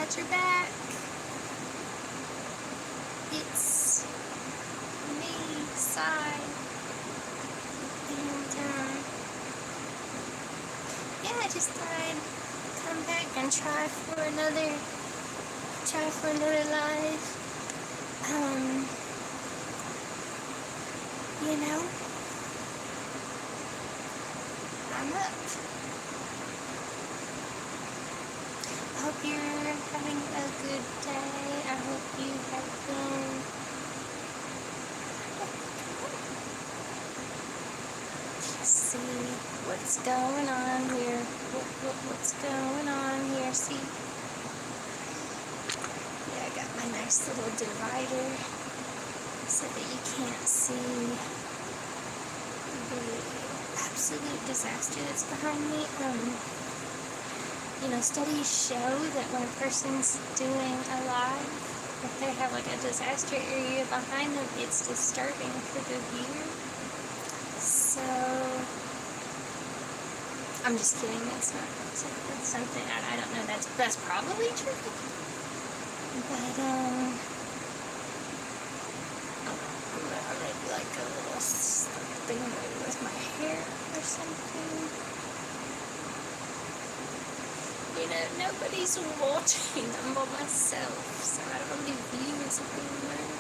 got your back. It's me, Sai. And, yeah, I just thought I'd come back and try for another live. You know, I'm up. I hope you're having a good day. I hope you have been see what's going on here. What's going on here? See? Yeah, I got my nice little divider so that you can't see the absolute disaster that's behind me. You know, studies show that when a person's doing a live, if they have like a disaster area behind them, it's disturbing for the viewer. So, I'm just kidding. That's something I don't know. That's probably true. But maybe like a little thing with my hair or something. You know, nobody's watching. I'm by myself, so I don't really view as a moment.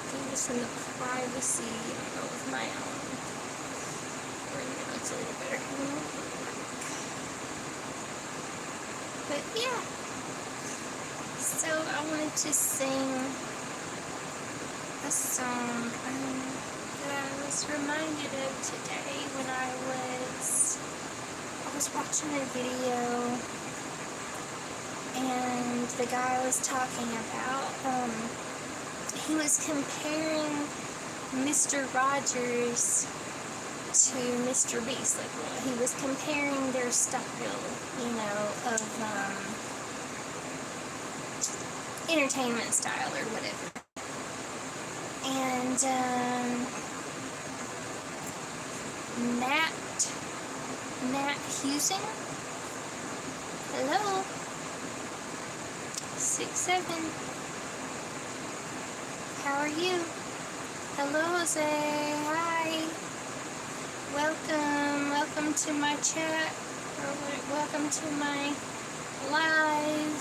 Do this in the privacy, of my own. Or, it's a little better. But yeah. So I wanted to sing a song that I was reminded of today when I was watching a video, and the guy was talking about, he was comparing Mr. Rogers to Mr. Beast. Like, he was comparing their style, of entertainment style or whatever. And Nat Husing, hello, 6'7", how are you? Hello, Jose, hi, welcome to my chat, or welcome to my live.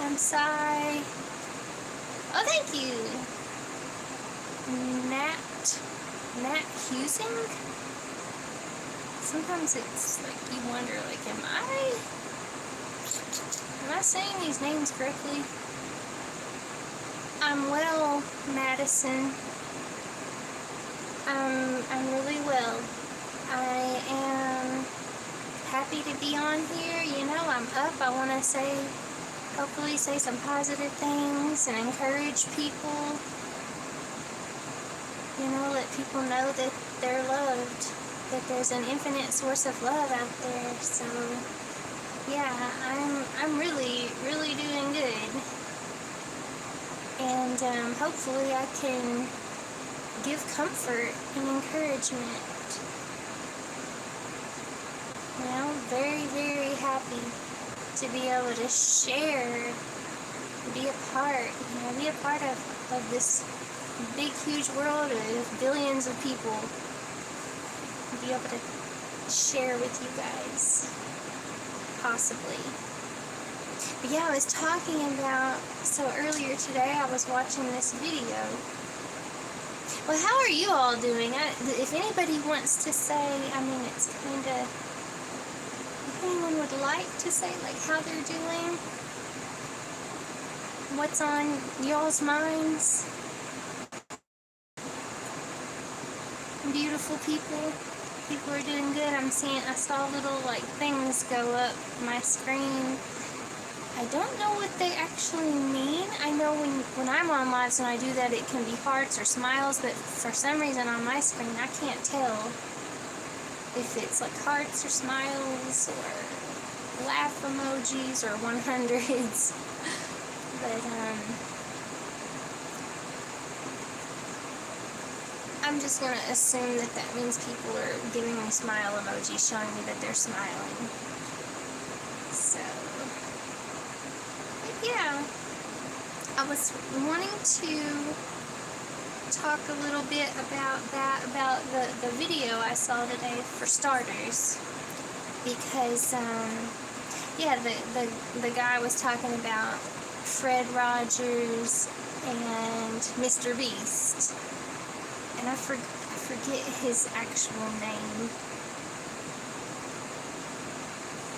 I'm Sai. Oh, thank you. Nat Husing? Sometimes it's like you wonder, like, am I saying these names correctly? I'm well, Madison. I'm really well. I am happy to be on here. I'm up. I want to hopefully say some positive things and encourage people. Let people know that they're loved. That there's an infinite source of love out there. So, yeah, I'm really, really doing good. And hopefully I can give comfort and encouragement. Very, very happy to be able to share, be a part of this big, huge world of billions of people. Be able to share with you guys, possibly. But yeah, I was talking about, so earlier today I was watching this video. Well, how are you all doing? If anybody wants to say, it's kind of, if anyone would like to say, like, how they're doing, what's on y'all's minds, beautiful people. People are doing good. I saw little, like, things go up my screen. I don't know what they actually mean. I know when I'm on lives and I do that, it can be hearts or smiles, but for some reason on my screen, I can't tell if it's, like, hearts or smiles or laugh emojis or 100s. But, I'm just going to assume that means people are giving me smile emojis, showing me that they're smiling. I was wanting to talk a little bit about the video I saw today, for starters, because yeah, the guy was talking about Fred Rogers and Mr. Beast, and I forget his actual name.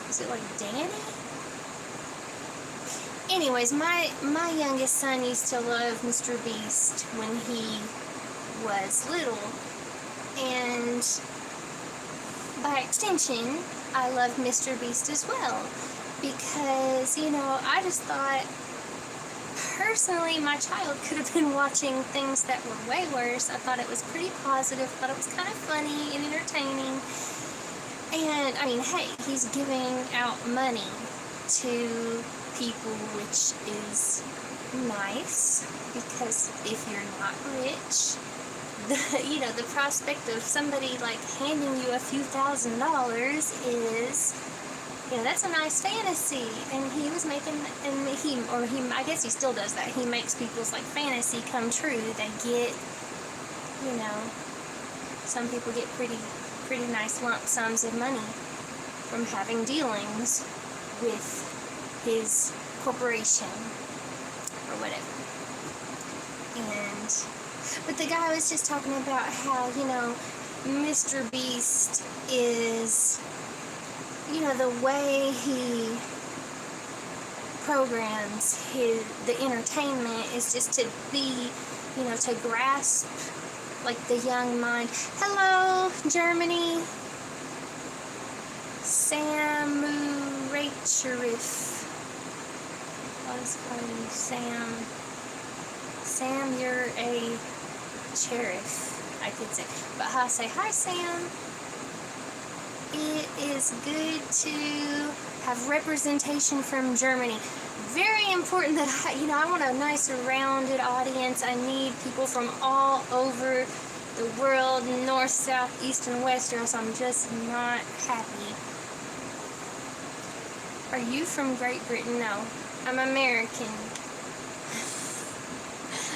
Is it like Danny? Anyways, my youngest son used to love Mr. Beast when he was little, and by extension, I love Mr. Beast as well, because, you know, I just thought, personally, my child could have been watching things that were way worse. I thought it was pretty positive, I thought it was kind of funny and entertaining, and, I mean, hey, he's giving out money to people, which is nice, because if you're not rich, the prospect of somebody like handing you a few $1,000s is, that's a nice fantasy. And he was making, I guess he still does that. He makes people's like fantasy come true. They get, some people get pretty nice lump sums of money from having dealings with his corporation or whatever. But the guy was just talking about how, Mr. Beast is, the way he programs the entertainment is just to be, to grasp, like, the young mind. Hello, Germany. Samu Rachirif. I'll just call you Sam. Sam, you're a sheriff, I could say. But I say, hi, Sam. It is good to have representation from Germany. Very important that I want a nice rounded audience. I need people from all over the world, north, south, east, and west, or else I'm just not happy. Are you from Great Britain? No. I'm American.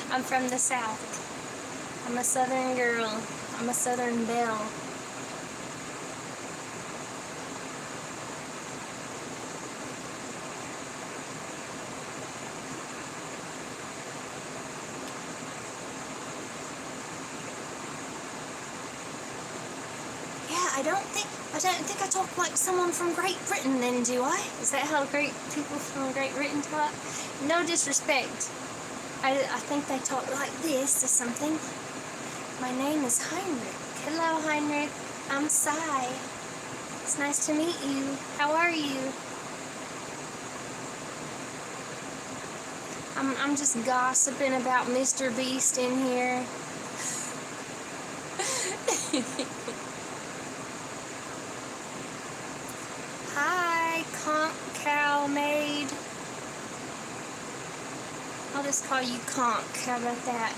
I'm from the South. I'm a Southern girl. I'm a Southern belle. I don't think I talk like someone from Great Britain then, do I? Is that how great people from Great Britain talk? No disrespect. I think they talk like this or something. My name is Heinrich. Hello, Heinrich. I'm Sai. It's nice to meet you. How are you? I'm just gossiping about Mr. Beast in here. Hi, Conch Cow Maid. I'll just call you Conch. How about that?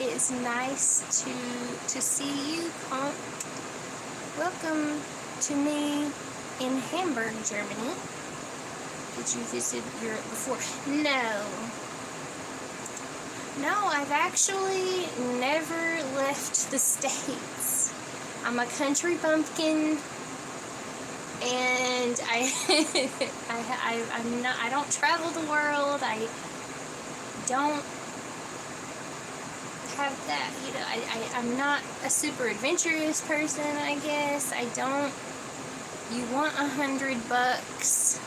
It's nice to see you, Conch. Welcome to me in Hamburg, Germany. Did you visit Europe before? No. No, I've actually never left the States. I'm a country bumpkin. And I don't travel the world. I don't have that, I'm not a super adventurous person, I guess. You want $100?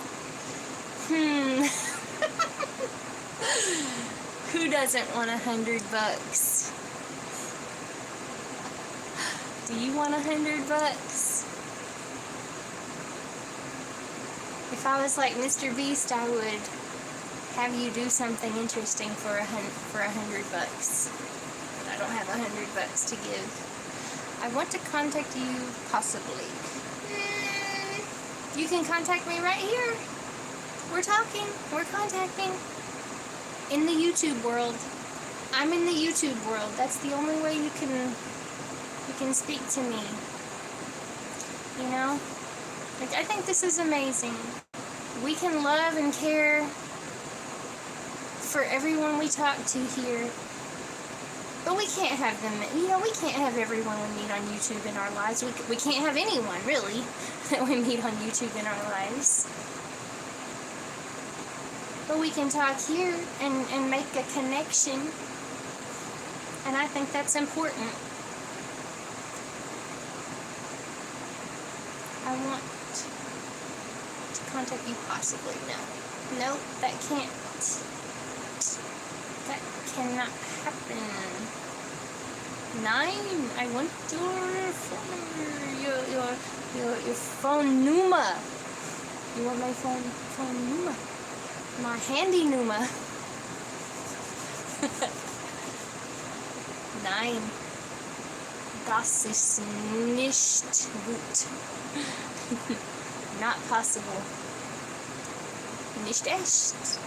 Who doesn't want $100? Do you want $100? If I was like Mr. Beast, I would have you do something interesting for $100. But I don't have $100 to give. I want to contact you, possibly. You can contact me right here. We're talking. We're contacting. In the YouTube world. I'm in the YouTube world. That's the only way you can speak to me. Like, I think this is amazing. We can love and care for everyone we talk to here. But we can't have them, we can't have everyone we meet on YouTube in our lives. We can't have anyone, really, that we meet on YouTube in our lives. But we can talk here and make a connection. And I think that's important. I want to contact you possibly. No, that can't. That cannot happen. 9. I want your phone number. Your phone number. You want my phone number? My handy number. 9. Das ist nicht gut. Not possible. Nicht echt.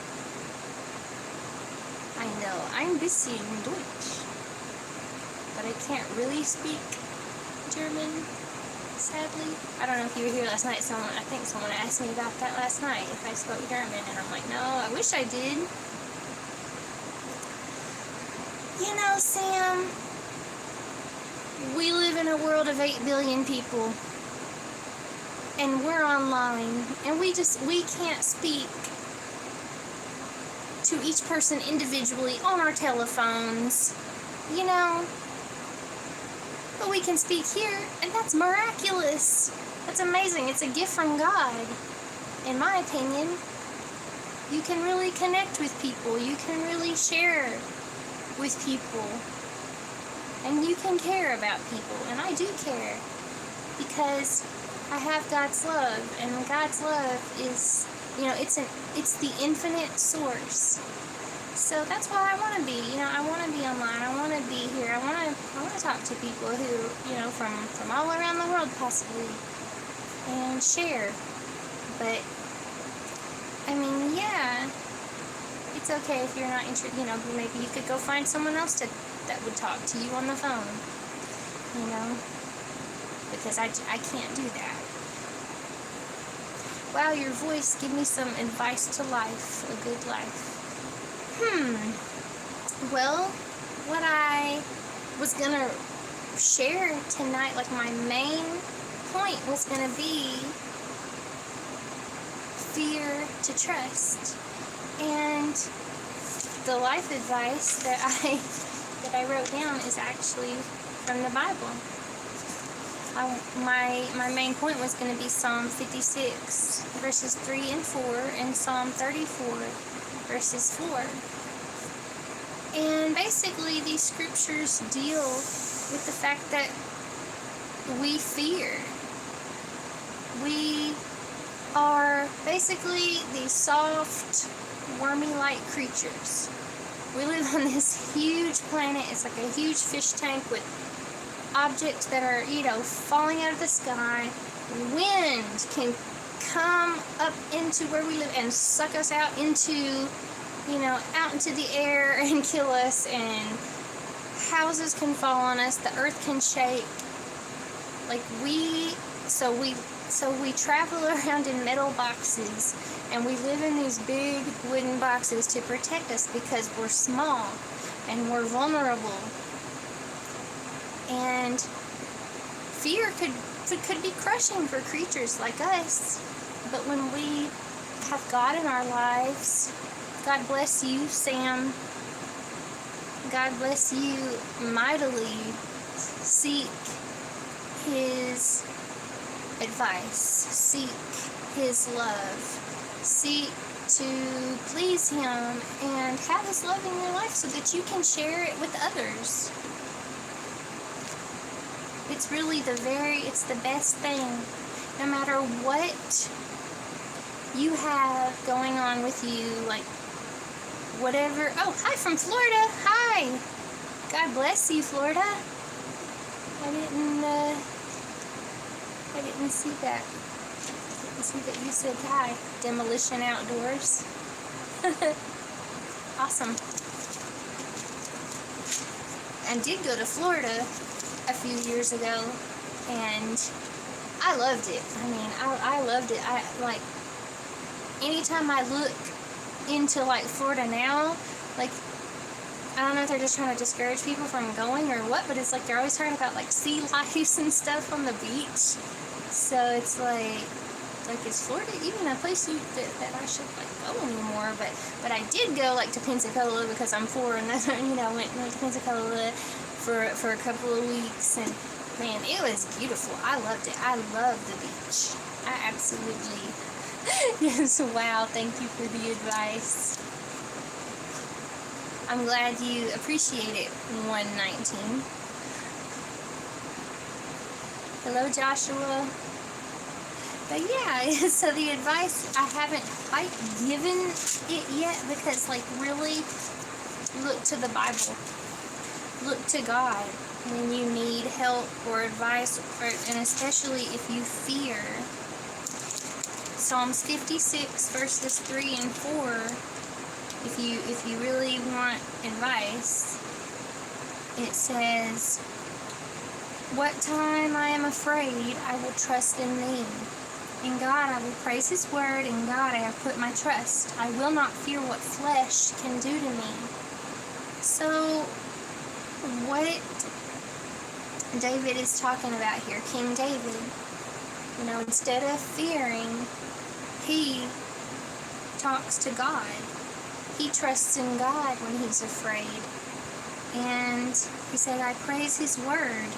I know, ein bisschen Deutsch, but I can't really speak German, sadly. I don't know if you were here last night. I think someone asked me about that last night, if I spoke German, and I'm like, no, I wish I did. You know, Sam, we live in a world of 8 billion people, and we're online, and we can't speak to each person individually on our telephones, but we can speak here, and that's miraculous. That's amazing. It's a gift from God, in my opinion. You can really connect with people. You can really share with people, and you can care about people, and I do care, because I have God's love, and God's love is, it's the infinite source. So that's why I want to be, I want to be online. I want to be here. I want to talk to people who, from all around the world possibly, and share. But I mean, yeah, it's okay if you're not interested. Maybe you could go find someone else that would talk to you on the phone. Because I can't do that. Wow, your voice, give me some advice to life, a good life. Well, what I was going to share tonight, like my main point was going to be fear to trust. And the life advice that I wrote down is actually from the Bible. My main point was going to be Psalm 56, verses 3 and 4, and Psalm 34, verses 4. And basically, these scriptures deal with the fact that we fear. We are basically these soft, wormy-like creatures. We live on this huge planet. It's like a huge fish tank with objects that are, falling out of the sky. Wind can come up into where we live and suck us out into, out into the air and kill us, and houses can fall on us, the earth can shake. So we travel around in metal boxes, and we live in these big wooden boxes to protect us because we're small and we're vulnerable. And fear could be crushing for creatures like us. But when we have God in our lives, God bless you, Sam. God bless you mightily. Seek His advice. Seek His love. Seek to please Him and have His love in your life so that you can share it with others. It's really it's the best thing. No matter what you have going on with you, like whatever. Oh, hi from Florida. Hi. God bless you, Florida. I didn't see that. I didn't see that you said hi. Demolition Outdoors. Awesome. I did go to Florida a few years ago, and I loved it. I loved it. Anytime I look into Florida now, like, I don't know if they're just trying to discourage people from going or what, but it's like they're always talking about like sea lice and stuff on the beach. So it's like is Florida even a place that I should like go anymore? But I did go like to Pensacola because I'm poor, and that's went to Pensacola for a couple of weeks, and man, it was beautiful. I loved it. I love the beach. I absolutely yes. Wow. Thank you for the advice. I'm glad you appreciate it. 119. Hello, Joshua. But yeah, so the advice, I haven't quite given it yet because, like, really look to the Bible. Look to God when you need help or advice, and especially if you fear. Psalms 56, verses 3 and 4, if you really want advice, it says, "What time I am afraid, I will trust in thee. In God I will praise his word. In God I have put my trust. I will not fear what flesh can do to me." So, what David is talking about here, King David, instead of fearing, he talks to God. He trusts in God when he's afraid. And he said, I praise his word.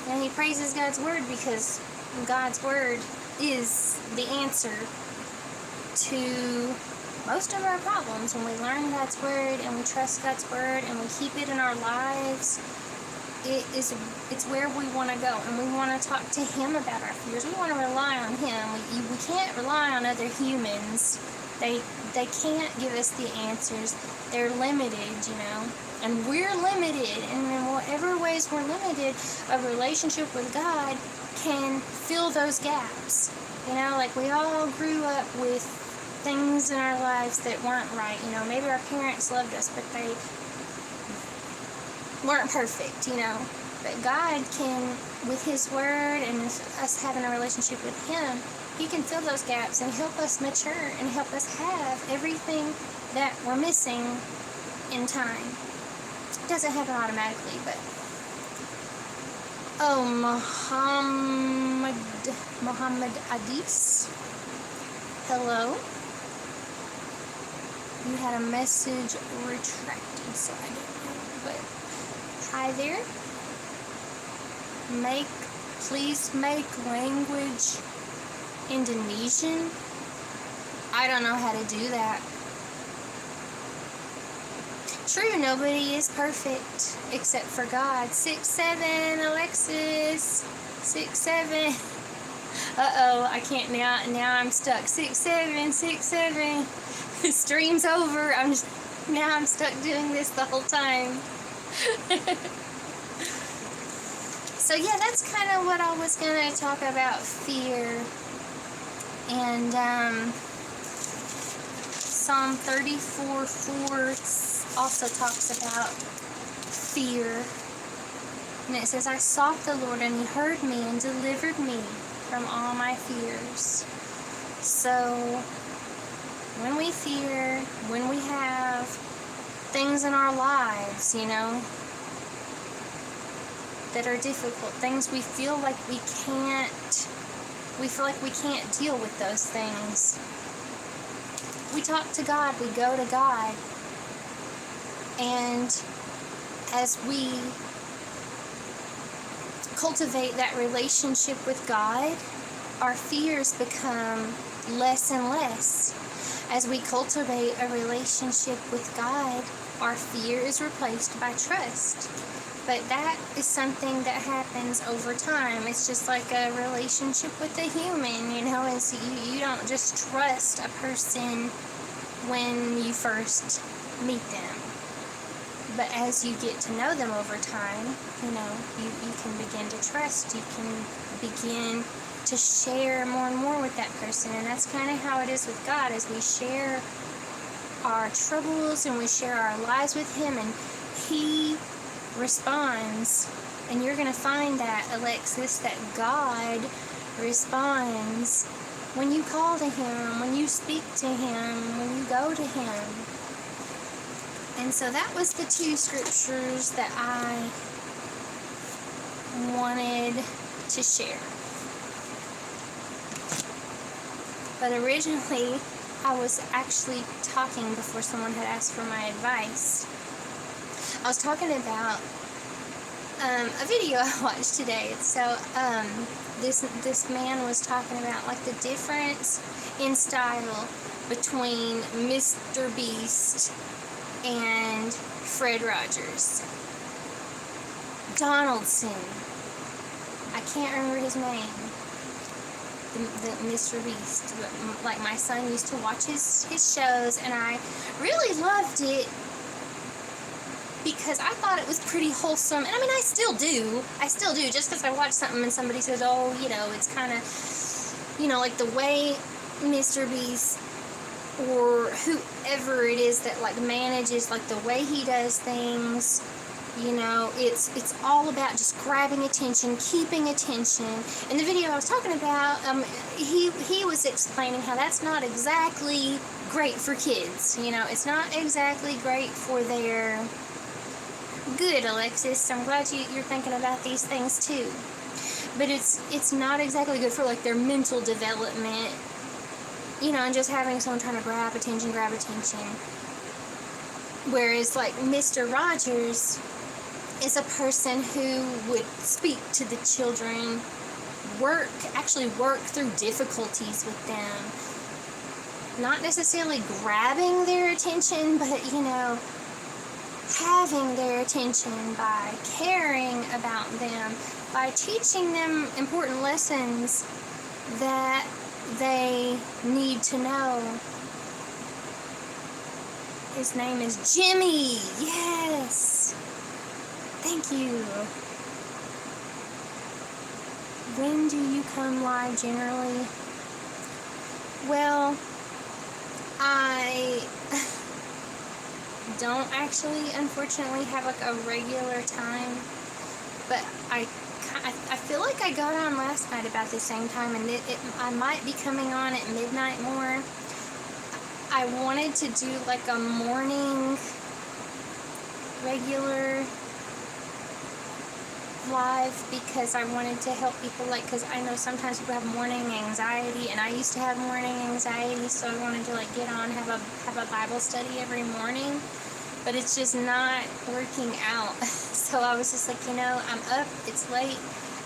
And he praises God's word because God's word is the answer to most of our problems. When we learn God's word and we trust God's word and we keep it in our lives, it's where we want to go, and we want to talk to him about our fears. We want to rely on him. We can't rely on other humans. They can't give us the answers. They're limited, and we're limited, and in whatever ways we're limited, a relationship with God can fill those gaps. Like we all grew up with things in our lives that weren't right. Maybe our parents loved us, but they weren't perfect, But God can, with his word and us having a relationship with him, he can fill those gaps and help us mature and help us have everything that we're missing in time. It doesn't happen automatically, but Muhammad Adis, hello. You had a message retracted, so I didn't know, but hi there. Please make language Indonesian. I don't know how to do that. True, nobody is perfect except for God. 6-7, Alexis. 6-7. Uh-oh, I can't now. Now I'm stuck. 6-7, 6-7. The stream's over. I'm stuck doing this the whole time. So yeah, that's kind of what I was going to talk about, fear. And Psalm 34:4 also talks about fear. And it says, I sought the Lord, and he heard me and delivered me from all my fears. So when we fear, when we have things in our lives, that are difficult, things we feel like we can't deal with those things, we talk to God, we go to God, and as we cultivate that relationship with God, our fears become less and less. As we cultivate a relationship with God, our fear is replaced by trust. But that is something that happens over time. It's just like a relationship with a human, is you don't just trust a person when you first meet them. But as you get to know them over time, you can begin to trust. You can begin to share more and more with that person. And that's kind of how it is with God, as we share our troubles and we share our lives with him, and he responds. And you're going to find that, Alexis, that God responds when you call to him, when you speak to him, when you go to him. And so that was the two scriptures that I wanted to share. But originally, I was actually talking before someone had asked for my advice. I was talking about a video I watched today. So this man was talking about like the difference in style between Mr. Beast and Fred Rogers. Donaldson. I can't remember his name. The Mr. Beast. Like, my son used to watch his shows, and I really loved it because I thought it was pretty wholesome. And I mean, I still do. Just because I watch something and somebody says, oh, you know, it's kind of, you know, like the way Mr. Beast or whoever it is that like manages, like the way he does things, you know, it's all about just grabbing attention, keeping attention. In the video I was talking about, he was explaining how that's not exactly great for kids. You know, it's not exactly great for their good, Alexis. I'm glad you're thinking about these things too. But it's not exactly good for like their mental development. You know, and just having someone trying to grab attention. Whereas like Mr. Rogers is a person who would speak to the children, actually work through difficulties with them. Not necessarily grabbing their attention, but, you know, having their attention by caring about them, by teaching them important lessons that they need to know. His name is Jimmy. Yes. Thank you. When do you come live generally? Well, I don't actually, unfortunately, have like a regular time, but I feel like I got on last night about the same time, and I might be coming on at midnight more. I wanted to do like a morning regular live because I wanted to help people, like, because I know sometimes people have morning anxiety, and I used to have morning anxiety, so I wanted to like get on, have a Bible study every morning, but it's just not working out. So I was just like, you know, I'm up, it's late,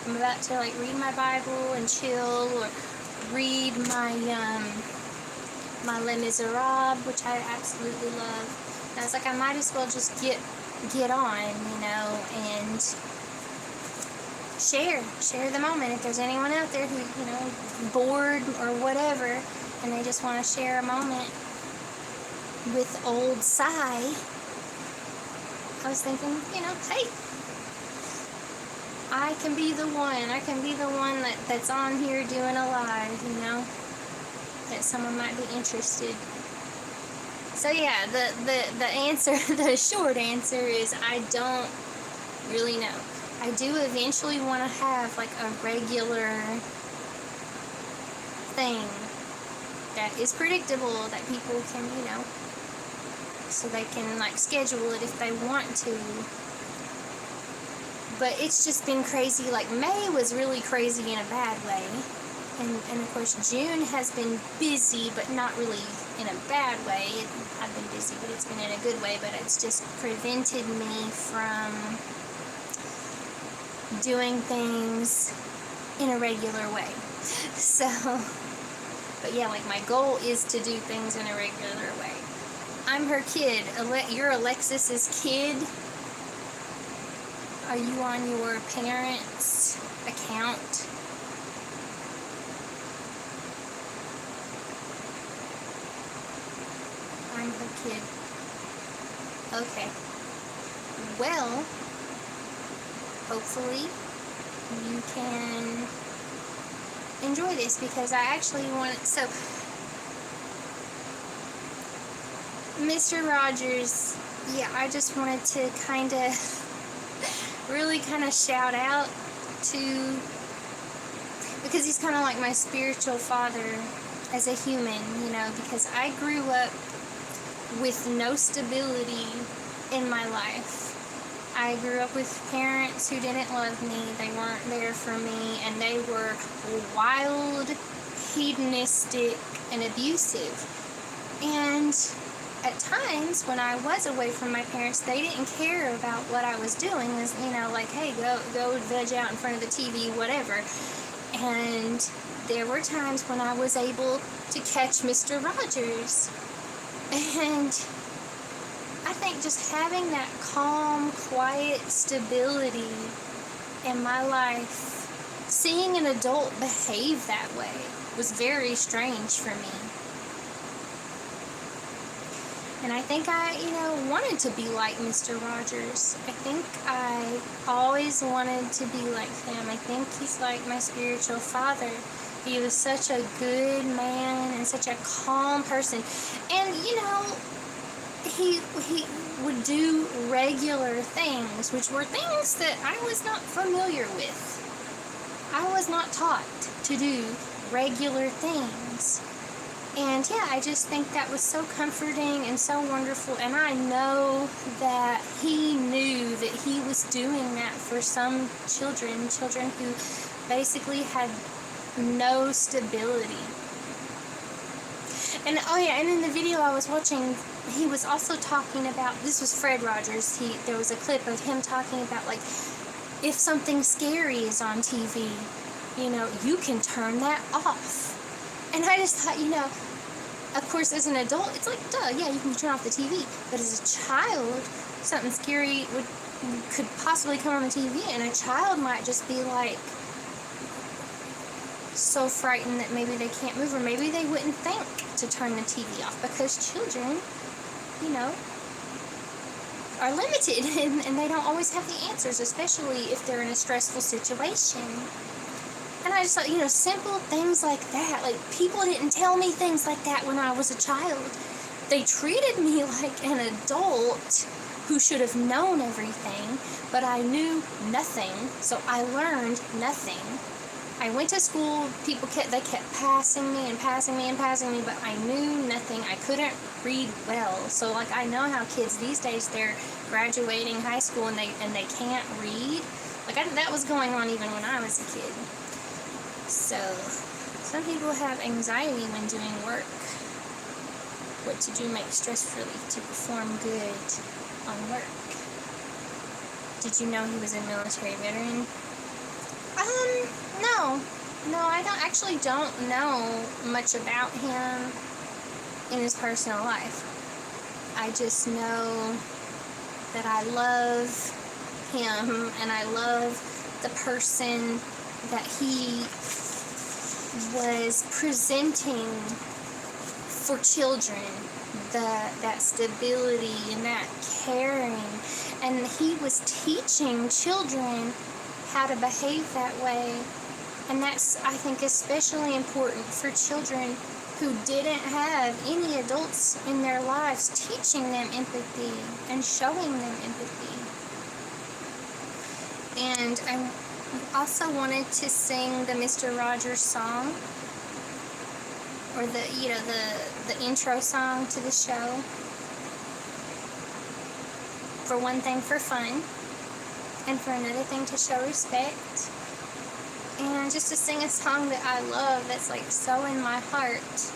I'm about to like read my Bible and chill, or read my my Les Miserables, which I absolutely love. And I was like, I might as well just get on, you know, and share the moment. If there's anyone out there who, you know, bored or whatever, and they just want to share a moment with old Cy, I was thinking, you know, hey, I can be the one that's on here doing a live, you know, that someone might be interested. So yeah, the answer, the short answer is I don't really know. I do eventually want to have like a regular thing that is predictable, that people can, you know, so they can like schedule it if they want to. But it's just been crazy. Like May was really crazy in a bad way, and of course June has been busy, but not really in a bad way. I've been busy, but it's been in a good way. But it's just prevented me from doing things in a regular way. So, but yeah, like my goal is to do things in a regular way. I'm her kid. You're Alexis's kid. Are you on your parents' account? I'm her kid. Okay. Well, hopefully you can enjoy this, because I actually want it. So Mr. Rogers, yeah, I just wanted to really shout out to, because he's kind of like my spiritual father as a human, you know, because I grew up with no stability in my life. I grew up with parents who didn't love me. They weren't there for me, and they were wild, hedonistic, and abusive. And at times when I was away from my parents, they didn't care about what I was doing. Is, like, hey, go veg out in front of the TV, whatever. And there were times when I was able to catch Mr. Rogers. And I think just having that calm, quiet stability in my life, seeing an adult behave that way was very strange for me. And I think I, wanted to be like Mr. Rogers. I think I always wanted to be like him. I think he's like my spiritual father. He was such a good man and such a calm person. And, he would do regular things, which were things that I was not familiar with. I was not taught to do regular things. And yeah, I just think that was so comforting and so wonderful. And I know that he knew that he was doing that for some children who basically had no stability. And and in the video I was watching, he was also talking about, this was Fred Rogers, there was a clip of him talking about, like, if something scary is on TV, you can turn that off. And I just thought, of course, as an adult, it's like, duh, yeah, you can turn off the TV. But as a child, something scary could possibly come on the TV, and a child might just be like, so frightened that maybe they can't move, or maybe they wouldn't think to turn the TV off, because children, are limited and they don't always have the answers, especially if they're in a stressful situation. And I just thought, simple things like that. Like, people didn't tell me things like that when I was a child. They treated me like an adult who should have known everything, but I knew nothing, so I learned nothing. I went to school, they kept passing me, but I knew nothing. I couldn't read well. So, like, I know how kids these days, they're graduating high school and they can't read. Like, that was going on even when I was a kid. So, some people have anxiety when doing work. What to do make stress relief to perform good on work. Did you know he was a military veteran? No, I don't know much about him in his personal life. I just know that I love him, and I love the person that he was presenting for children, that stability and that caring, and he was teaching children how to behave that way. And that's, I think, especially important for children who didn't have any adults in their lives teaching them empathy and showing them empathy. And I also wanted to sing the Mr. Rogers song, or the intro song to the show. For one thing, for fun, and for another thing, to show respect. And just to sing a song that I love, that's like so in my heart.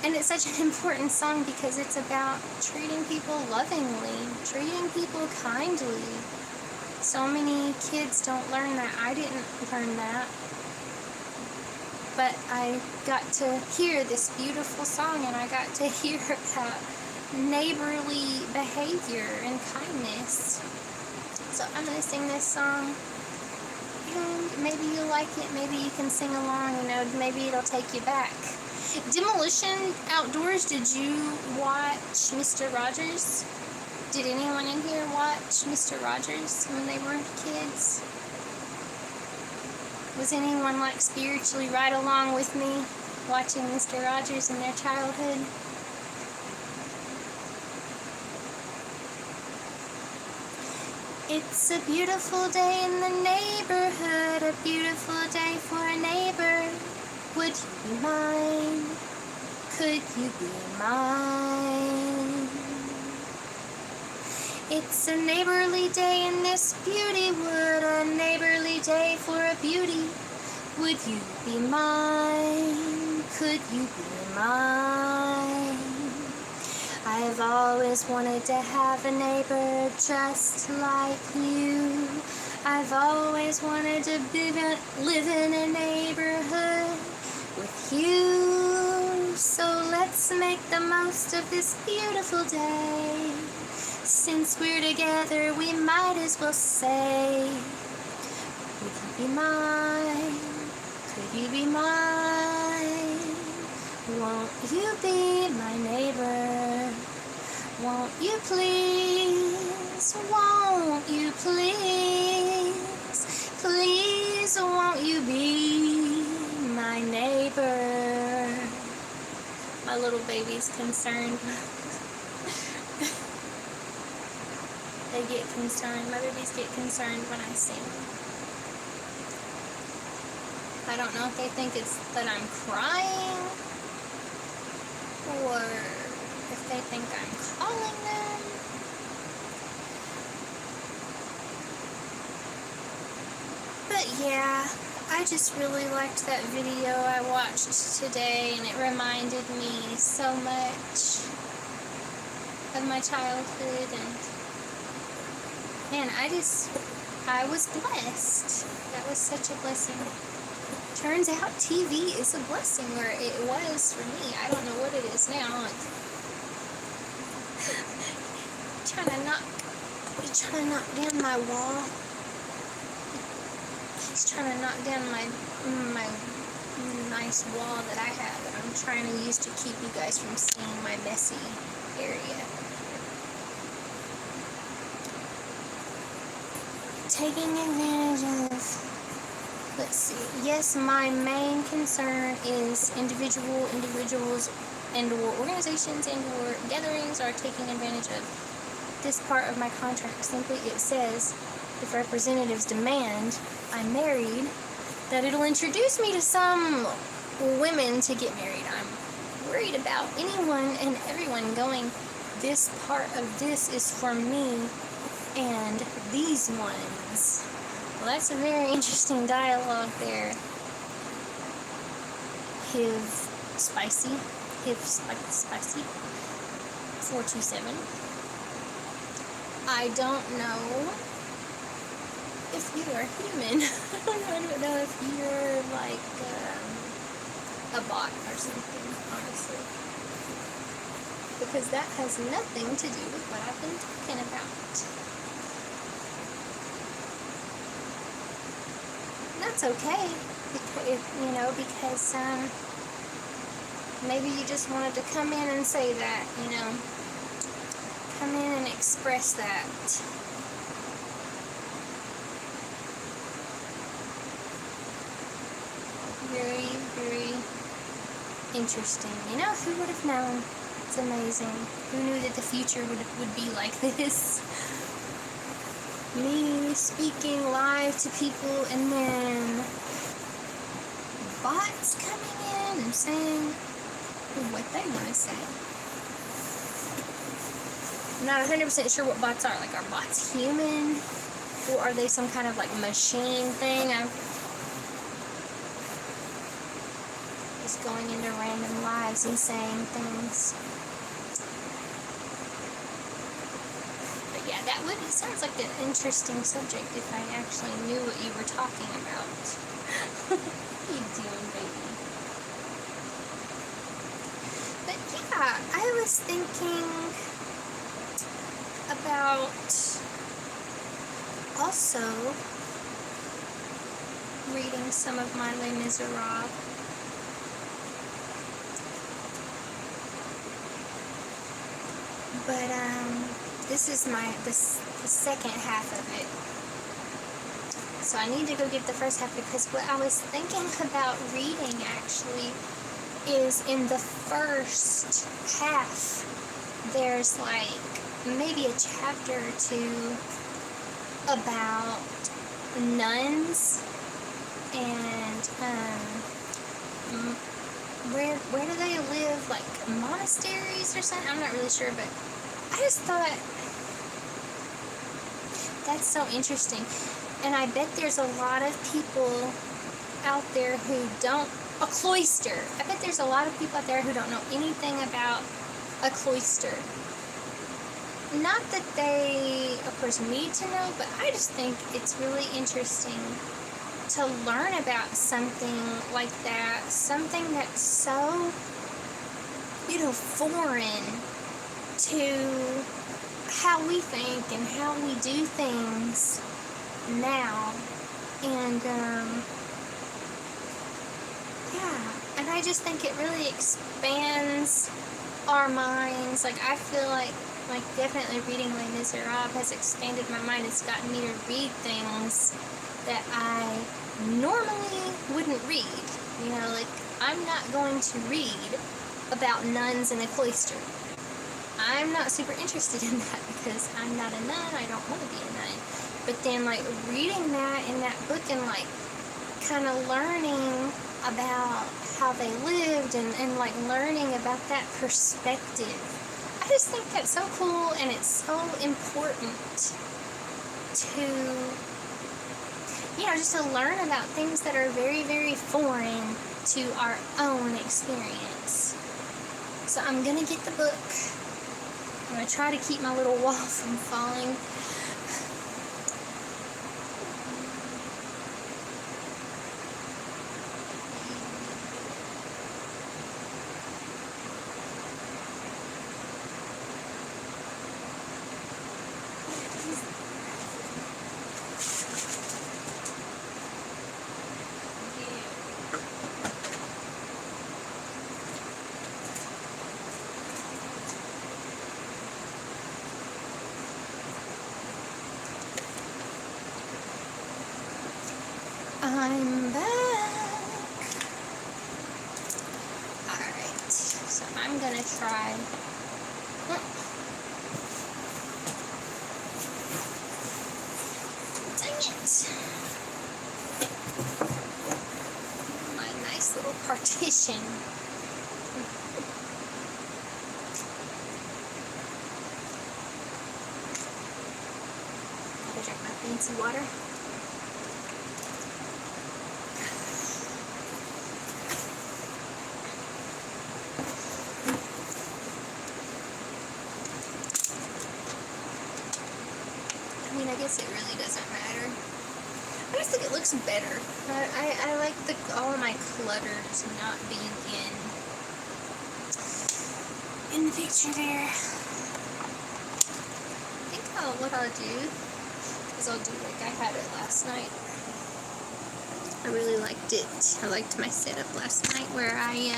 And it's such an important song because it's about treating people lovingly, treating people kindly. So many kids don't learn that. I didn't learn that. But I got to hear this beautiful song, and I got to hear about neighborly behavior and kindness. So I'm going to sing this song, and maybe you'll like it, maybe you can sing along, maybe it'll take you back. Demolition Outdoors, did you watch Mr. Rogers? Did anyone in here watch Mr. Rogers when they were kids? Was anyone like spiritually right along with me watching Mr. Rogers in their childhood? It's a beautiful day in the neighborhood, a beautiful day for a neighbor. Would you be mine? Could you be mine? It's a neighborly day in this beauty wood, a neighborly day for a beauty. Would you be mine? Could you be mine? I've always wanted to have a neighbor just like you. I've always wanted to live in a neighborhood with you. So let's make the most of this beautiful day. Since we're together, we might as well say, would you be mine? Could you be mine? Won't you be my neighbor? Won't you please? Won't you please? Please, won't you be my neighbor? My little baby's concerned. They get concerned. My babies get concerned when I sing. I don't know if they think it's that I'm crying or if they think I'm calling them. But yeah, I just really liked that video I watched today, and it reminded me so much of my childhood, and man, I was blessed. That was such a blessing. Turns out TV is a blessing, or it was for me. I don't know what it is now. Trying to knock down my wall. He's trying to knock down my nice wall that I have that I'm trying to use to keep you guys from seeing my messy area. Taking advantage of, let's see, yes, my main concern is individuals and or organizations and or gatherings are taking advantage of this part of my contract. Simply it says, if representatives demand I'm married, that it'll introduce me to some women to get married. I'm worried about anyone and everyone going, this part of this is for me and these ones. Well, that's a very interesting dialogue there. HIV spicy 427. I don't know if you are human. I don't know if you're like a bot or something, honestly. Because that has nothing to do with what I've been talking about. That's okay, because maybe you just wanted to come in and say that, come in and express that. Very, very interesting. Who would have known? It's amazing. Who knew that the future would be like this? Me speaking live to people and then bots coming in and saying what they want to say. I'm not 100% sure what bots are. Like, are bots human? Or are they some kind of like machine thing? I'm just going into random lives and saying things. Yeah, it sounds like an interesting subject if I actually knew what you were talking about. What are you doing, baby? But yeah, I was thinking about also reading some of my Les Miserables. But this is the second half of it. So I need to go get the first half, because what I was thinking about reading actually is in the first half, there's like maybe a chapter or two about nuns and where do they live, like monasteries or something? I'm not really sure, but I just thought that's so interesting. And I bet there's a lot of people out there who don't, a cloister. I bet there's a lot of people out there who don't know anything about a cloister. Not that they, of course, need to know, but I just think it's really interesting to learn about something like that, something that's so, foreign to how we think and how we do things now. And, yeah, and I just think it really expands our minds. Like, I feel like definitely reading Les Miserables has expanded my mind. It's gotten me to read things that I normally wouldn't read. Like, I'm not going to read about nuns in a cloister. I'm not super interested in that because I'm not a nun. I don't want to be a nun. But then, like, reading that in that book and, like, kind of learning about how they lived and like, learning about that perspective. I just think that's so cool, and it's so important to, just to learn about things that are very, very foreign to our own experience. So I'm going to get the book. I'm going to try to keep my little wall from falling. I'm back. Alright, so I'm gonna try. Dang it. My nice little partition. Gotta drink my fancy water. I guess it really doesn't matter. I just think it looks better. I like all of my clutters not being in the picture there. I think what I'll do is I'll do like I had it last night. I really liked it. I liked my setup last night where I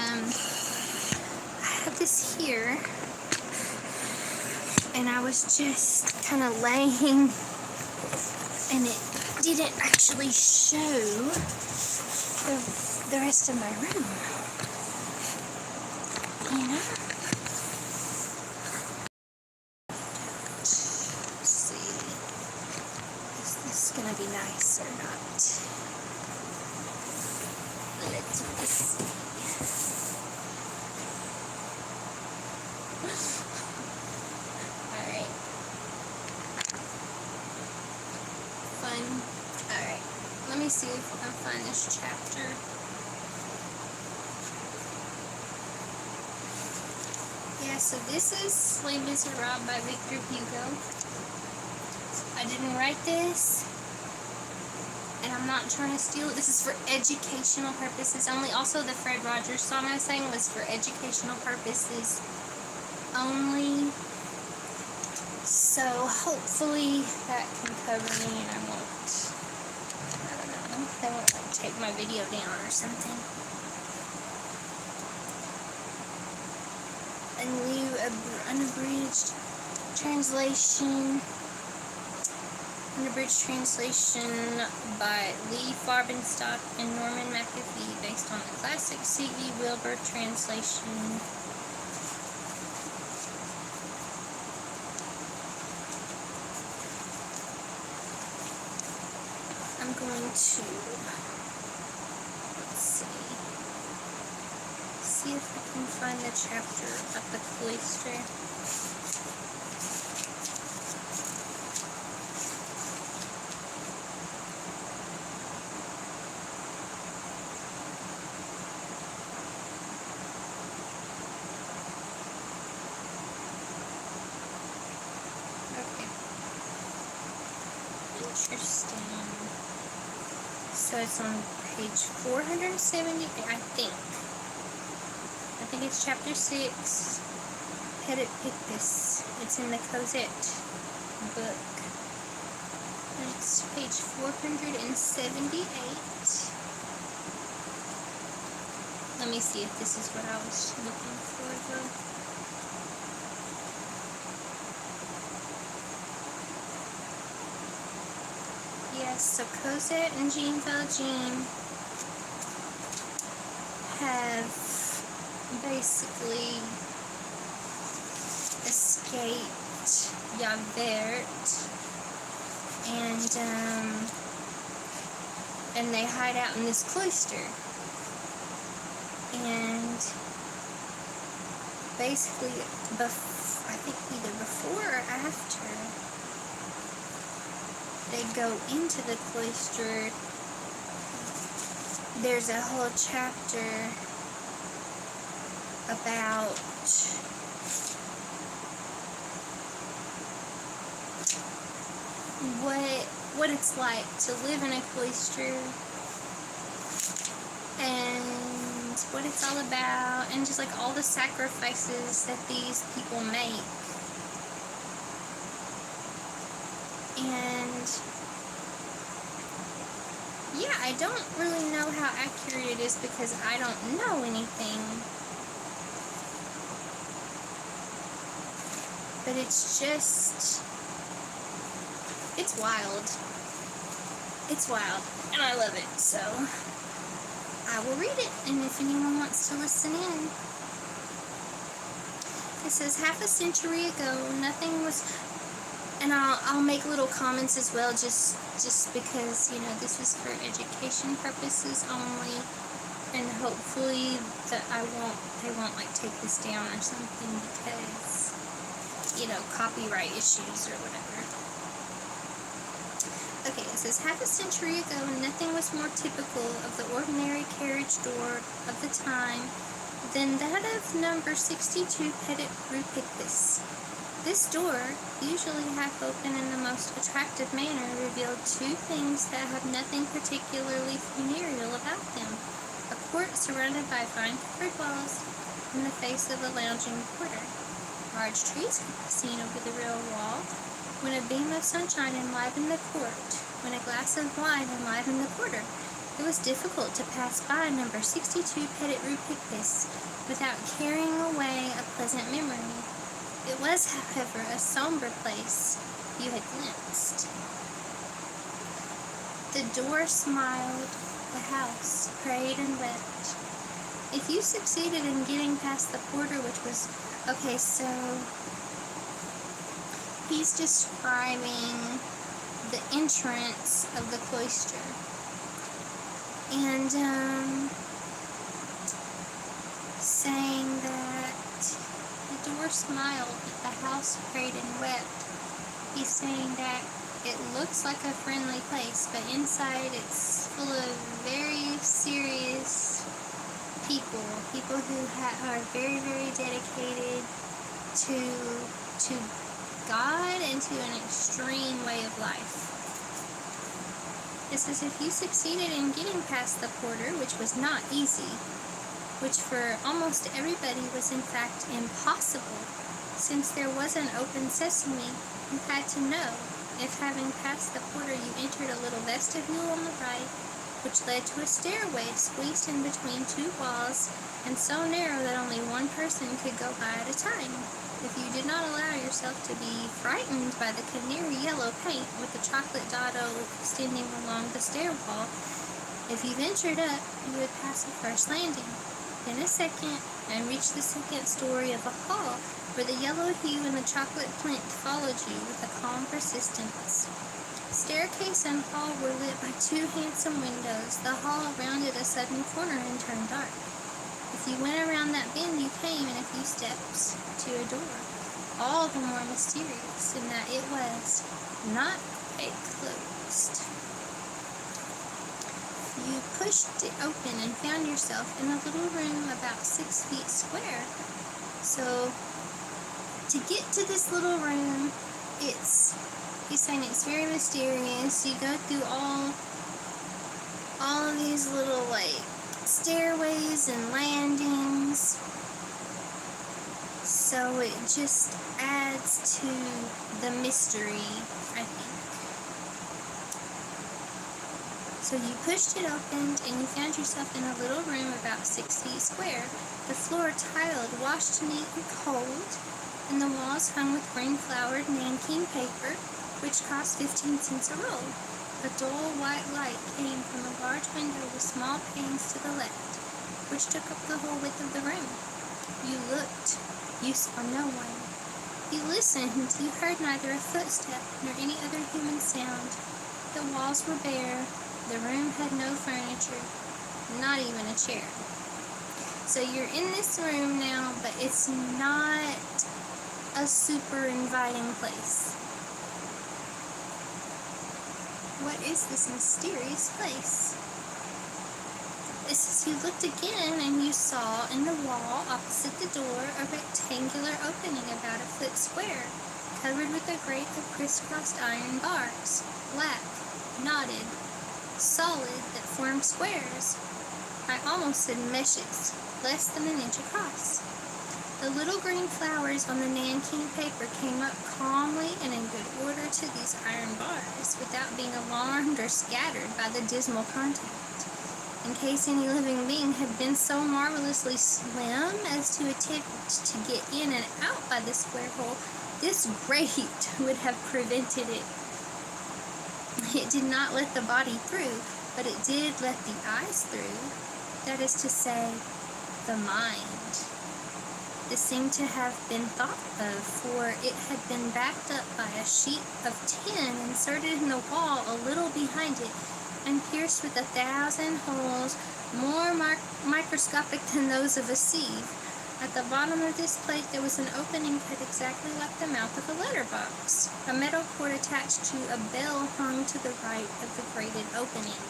had this here, and I was just kind of laying. And it didn't actually show the rest of my room, Let's see. Is this gonna be nice or not? Let's see. Alright. Alright, let me see if I can find this chapter. Yeah, so this is Les Miserables by Victor Hugo. I didn't write this, and I'm not trying to steal it. This is for educational purposes only. Also, the Fred Rogers song I sang was for educational purposes only. So hopefully that can cover me and I don't know, they won't like take my video down or something. A new unabridged translation by Lee Farbenstock and Norman McAfee based on the classic C.E. Wilbur translation. I'm going to, let's see if I can find the chapter at the cloister. Interesting. So it's on page 470, I think. I think it's chapter 6, Petit Picpus. It's in the Cosette book. And it's page 478. Let me see if this is what I was looking for, though. Yes, so Cosette and Jean Valjean have basically escaped Javert, and they hide out in this cloister. And basically, I think either before or after they go into the cloister, there's a whole chapter about what it's like to live in a cloister and what it's all about, and just like all the sacrifices that these people make. And yeah, I don't really know how accurate it is because I don't know anything. But it's just, it's wild. It's wild, and I love it, so I will read it, and if anyone wants to listen in. It says, half a century ago, nothing was, and I'll make little comments as well, just because, you know, this is for education purposes only, and hopefully that they won't like take this down or something because, you know, copyright issues or whatever. Okay, it says, half a century ago, nothing was more typical of the ordinary carriage door of the time than that of number 62 Petit Rue Picpus. This door, usually half open in the most attractive manner, revealed two things that have nothing particularly funereal about them. A court surrounded by vine-covered walls in the face of a lounging porter. Large trees could be seen over the rear wall, when a beam of sunshine enlivened the court, when a glass of wine enlivened the porter. It was difficult to pass by number 62 Petit Rue Picpus without carrying away a pleasant memory. It was, however, a somber place you had glimpsed. The door smiled, the house prayed and wept. If you succeeded in getting past the porter, which was, okay, so he's describing the entrance of the cloister, and saying that the door smiled, the house prayed and wept. He's saying that it looks like a friendly place, but inside it's full of very serious people who are very, very dedicated to God and to an extreme way of life. It says, if you succeeded in getting past the porter, which was not easy, which for almost everybody was in fact impossible, since there was an open sesame, you had to know if, having passed the porter, you entered a little vestibule on the right, which led to a stairway squeezed in between two walls, and so narrow that only one person could go by at a time. If you did not allow yourself to be frightened by the canary yellow paint with the chocolate dado extending along the stair wall, if you ventured up, you would pass the first landing, then a second, and reach the second story of a hall, where the yellow hue and the chocolate plinth followed you with a calm persistence. Staircase and hall were lit by two handsome windows. The hall rounded a sudden corner and turned dark. If you went around that bend, you came in a few steps to a door, all the more mysterious in that it was not quite closed. You pushed it open and found yourself in a little room about 6 feet square. So, to get to this little room, it's he's saying it's very mysterious. You go through all of these little, like, stairways and landings. So it just adds to the mystery, I think. So you pushed it open and you found yourself in a little room about 6 feet square. The floor tiled, washed neat and cold, and the walls hung with green-flowered nankeen paper, which cost 15 cents a roll. A dull white light came from a large window with small panes to the left, which took up the whole width of the room. You looked. You saw no one. You listened. You heard neither a footstep nor any other human sound. The walls were bare. The room had no furniture, not even a chair. So you're in this room now, but it's not a super inviting place. What is this mysterious place? It says you looked again and you saw in the wall opposite the door a rectangular opening about a foot square, covered with a grate of crisscrossed iron bars, black, knotted, solid, that formed squares. I almost said meshes, less than an inch across. The little green flowers on the nankeen paper came up calmly and in good order to these iron bars, without being alarmed or scattered by the dismal contact. In case any living being had been so marvelously slim as to attempt to get in and out by the square hole, this grate would have prevented it. It did not let the body through, but it did let the eyes through, that is to say, the mind. This seemed to have been thought of, for it had been backed up by a sheet of tin inserted in the wall a little behind it, and pierced with 1,000 holes more microscopic than those of a sieve. At the bottom of this plate there was an opening cut exactly like the mouth of a letterbox. A metal cord attached to a bell hung to the right of the grated opening.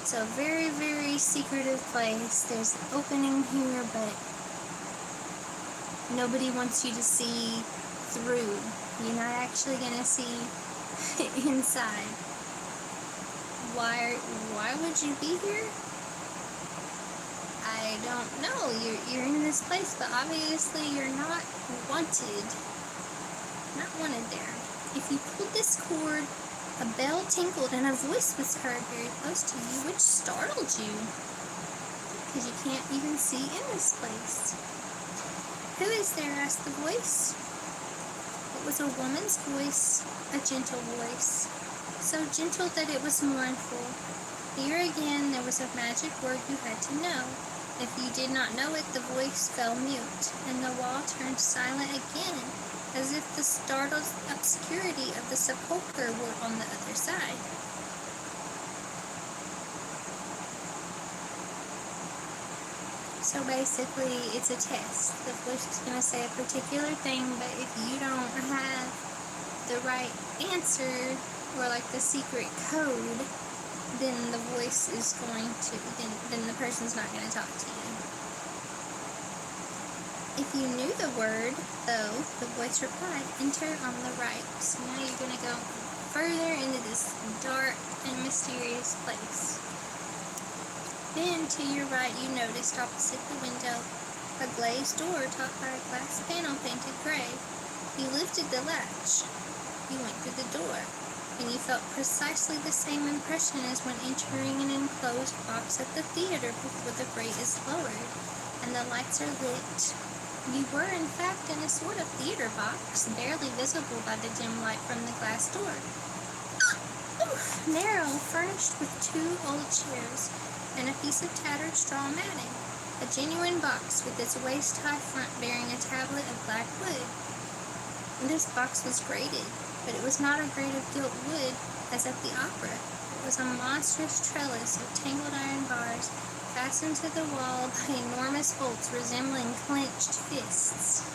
So very, very secretive place. There's an opening here, but nobody wants you to see through. You're not actually going to see inside. Why would you be here? I don't know. You're in this place, but obviously you're not wanted. Not wanted there. If you pulled this cord, a bell tinkled and a voice was heard very close to you, which startled you, because you can't even see in this place. Who is there? Asked the voice. It was a woman's voice, a gentle voice, so gentle that it was mournful. Here again there was a magic word you had to know. If you did not know it, the voice fell mute, and the wall turned silent again, as if the startled obscurity of the sepulchre were on the other side. So basically, it's a test. The voice is going to say a particular thing, but if you don't have the right answer, or like the secret code, then the voice is going to, then the person's not going to talk to you. If you knew the word, though, the voice replied, enter on the right. So now you're going to go further into this dark and mysterious place. Then, to your right, you noticed opposite the window a glazed door topped by a glass panel painted gray. You lifted the latch. You went through the door, and you felt precisely the same impression as when entering an enclosed box at the theater before the grate is lowered and the lights are lit. You were, in fact, in a sort of theater box, barely visible by the dim light from the glass door. Narrow, furnished with 2 old chairs and a piece of tattered straw matting. A genuine box with its waist-high front bearing a tablet of black wood. This box was grated, but it was not a grate of gilt wood as at the opera. It was a monstrous trellis of tangled iron bars fastened to the wall by enormous bolts resembling clenched fists.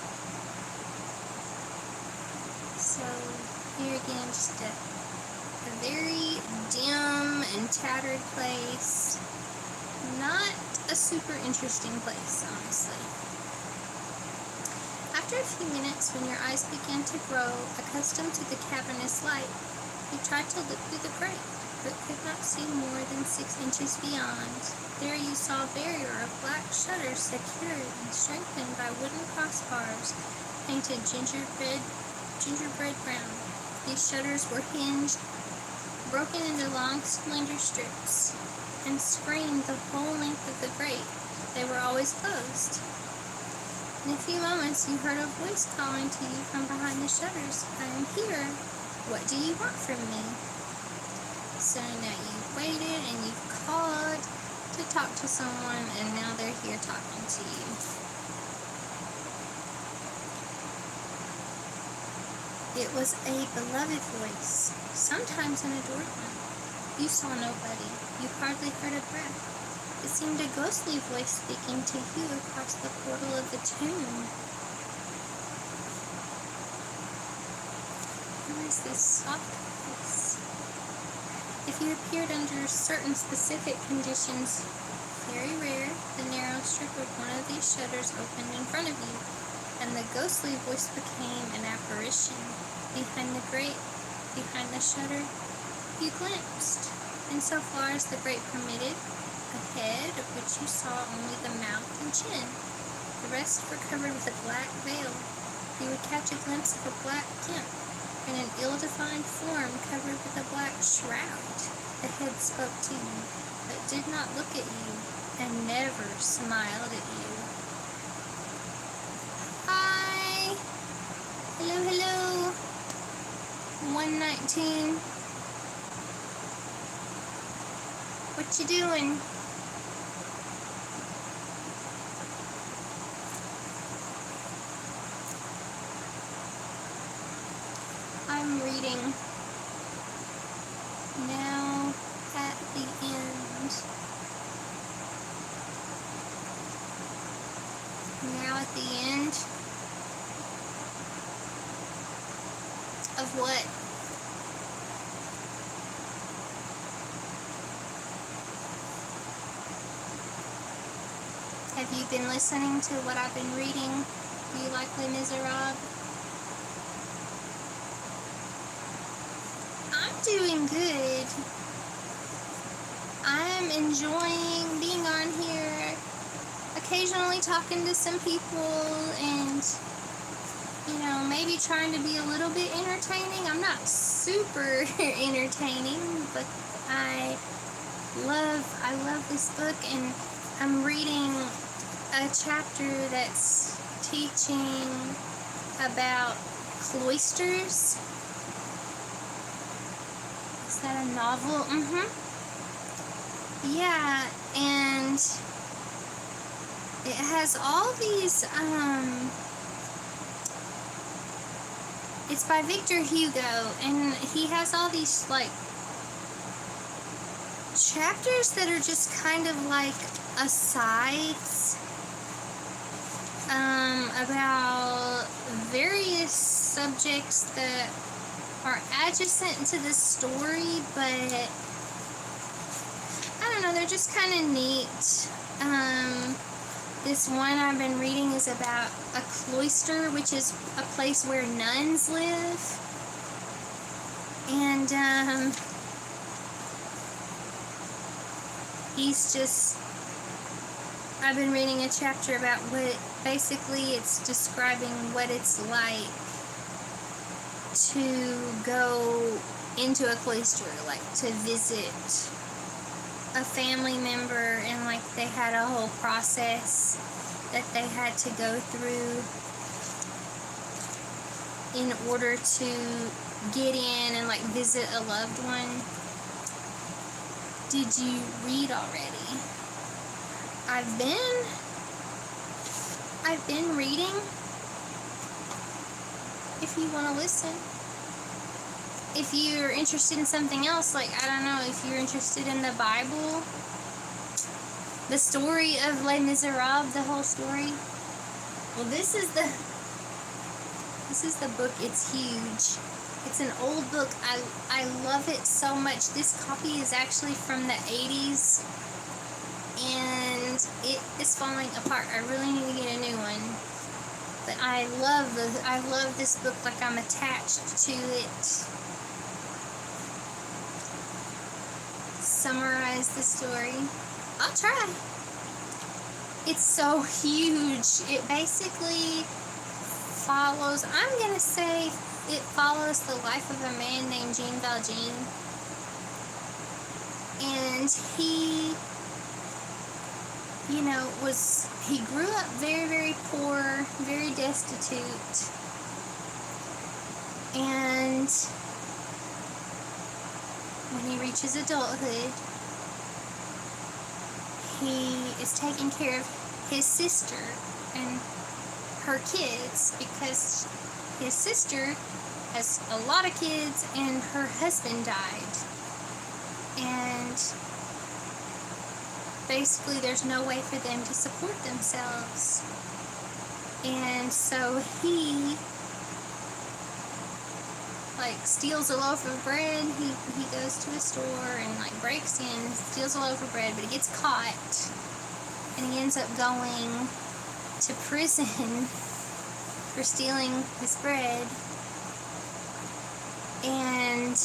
So here again, just a very dim and tattered place. Not a super interesting place, honestly. After a few minutes, when your eyes began to grow accustomed to the cavernous light, you tried to look through the grate, but could not see more than 6 inches beyond. There you saw a barrier of black shutters secured and strengthened by wooden crossbars painted gingerbread brown. These shutters were hinged, broken into long slender strips, and screened the whole length of the grate. They were always closed. In a few moments you heard a voice calling to you from behind the shutters. "I am here. What do you want from me?" So now you've waited and you've called to talk to someone, and now they're here talking to you. It was a beloved voice, sometimes an adored one. You saw nobody. You hardly heard a breath. It seemed a ghostly voice speaking to you across the portal of the tomb. Who is this soft voice? If you appeared under certain specific conditions, very rare, the narrow strip of one of these shutters opened in front of you, and the ghostly voice became an apparition. Behind the grate, behind the shutter, you glimpsed, insofar as the grate permitted, a head of which you saw only the mouth and chin. The rest were covered with a black veil. You would catch a glimpse of a black gimp and an ill-defined form covered with a black shroud. The head spoke to you, but did not look at you, and never smiled at you. Hi! Hello, hello! 119. What you doing? I'm reading Now at the End. Now at the end of what? Have you been listening to what I've been reading? Do you like Les Miserables? I'm doing good. I'm enjoying being on here, occasionally talking to some people, and maybe trying to be a little bit entertaining. I'm not super entertaining, but I love this book, and I'm reading a chapter that's teaching about cloisters. Is that a novel? Yeah, and it has all these, it's by Victor Hugo, and he has all these, chapters that are just kind of like asides, about various subjects that are adjacent to the story, but I don't know, they're just kind of neat. This one I've been reading is about a cloister, which is a place where nuns live. And I've been reading a chapter about basically it's describing what it's like to go into a cloister, like to visit a family member, and they had a whole process that they had to go through in order to get in and visit a loved one. Did you read already? I've been reading. If you want to listen. If you're interested in something else, I don't know, if you're interested in the Bible, the story of Les Miserables, the whole story. Well, this is the book. It's huge. It's an old book. I love it so much. This copy is actually from the 80s, and it is falling apart. I really need to get a new one. But I love this book, like I'm attached to it. Summarize the story. I'll try. It's so huge. It basically follows, I'm going to say, it follows the life of a man named Jean Valjean. And he, you know, he grew up very, very poor, very destitute. And when he reaches adulthood, he is taking care of his sister and her kids, because his sister has a lot of kids and her husband died. And basically there's no way for them to support themselves. And so he steals a loaf of bread. He goes to a store and breaks in, steals a loaf of bread, but he gets caught, and he ends up going to prison for stealing his bread, and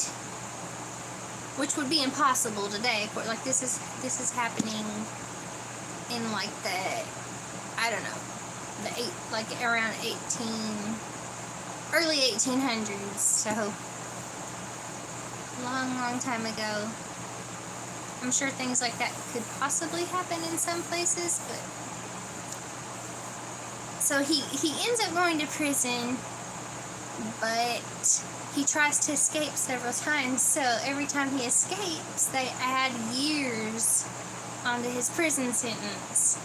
which would be impossible today. This is happening in around early 1800s, so long time ago. I'm sure things like that could possibly happen in some places, but so he ends up going to prison, but he tries to escape several times. So every time he escapes, they add years onto his prison sentence.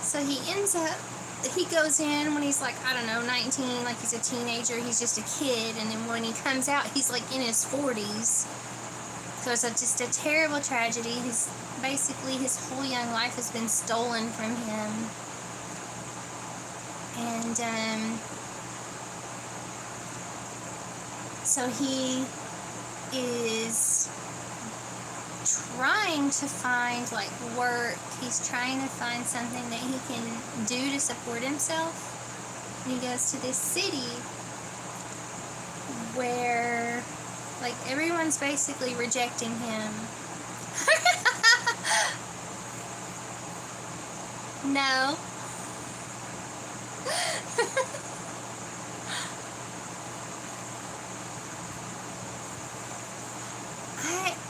So he goes in when he's 19, he's a teenager, he's just a kid, and then when he comes out, he's in his 40s. So it's just a terrible tragedy. Basically his whole young life has been stolen from him. And so he is trying to find work. He's trying to find something that he can do to support himself. And he goes to this city where everyone's basically rejecting him. No.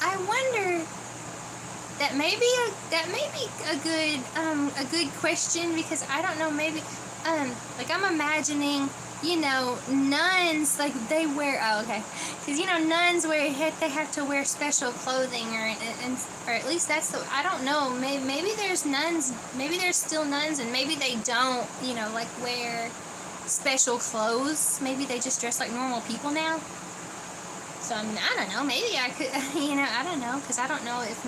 I wonder, that may be a good question, because I don't know, maybe I'm imagining, nuns, they wear, because nuns they have to wear special clothing, or at least that's I don't know, maybe there's nuns, maybe there's still nuns, and maybe they don't, wear special clothes. Maybe they just dress like normal people now. So, I don't know, maybe I could, I don't know, because I don't know if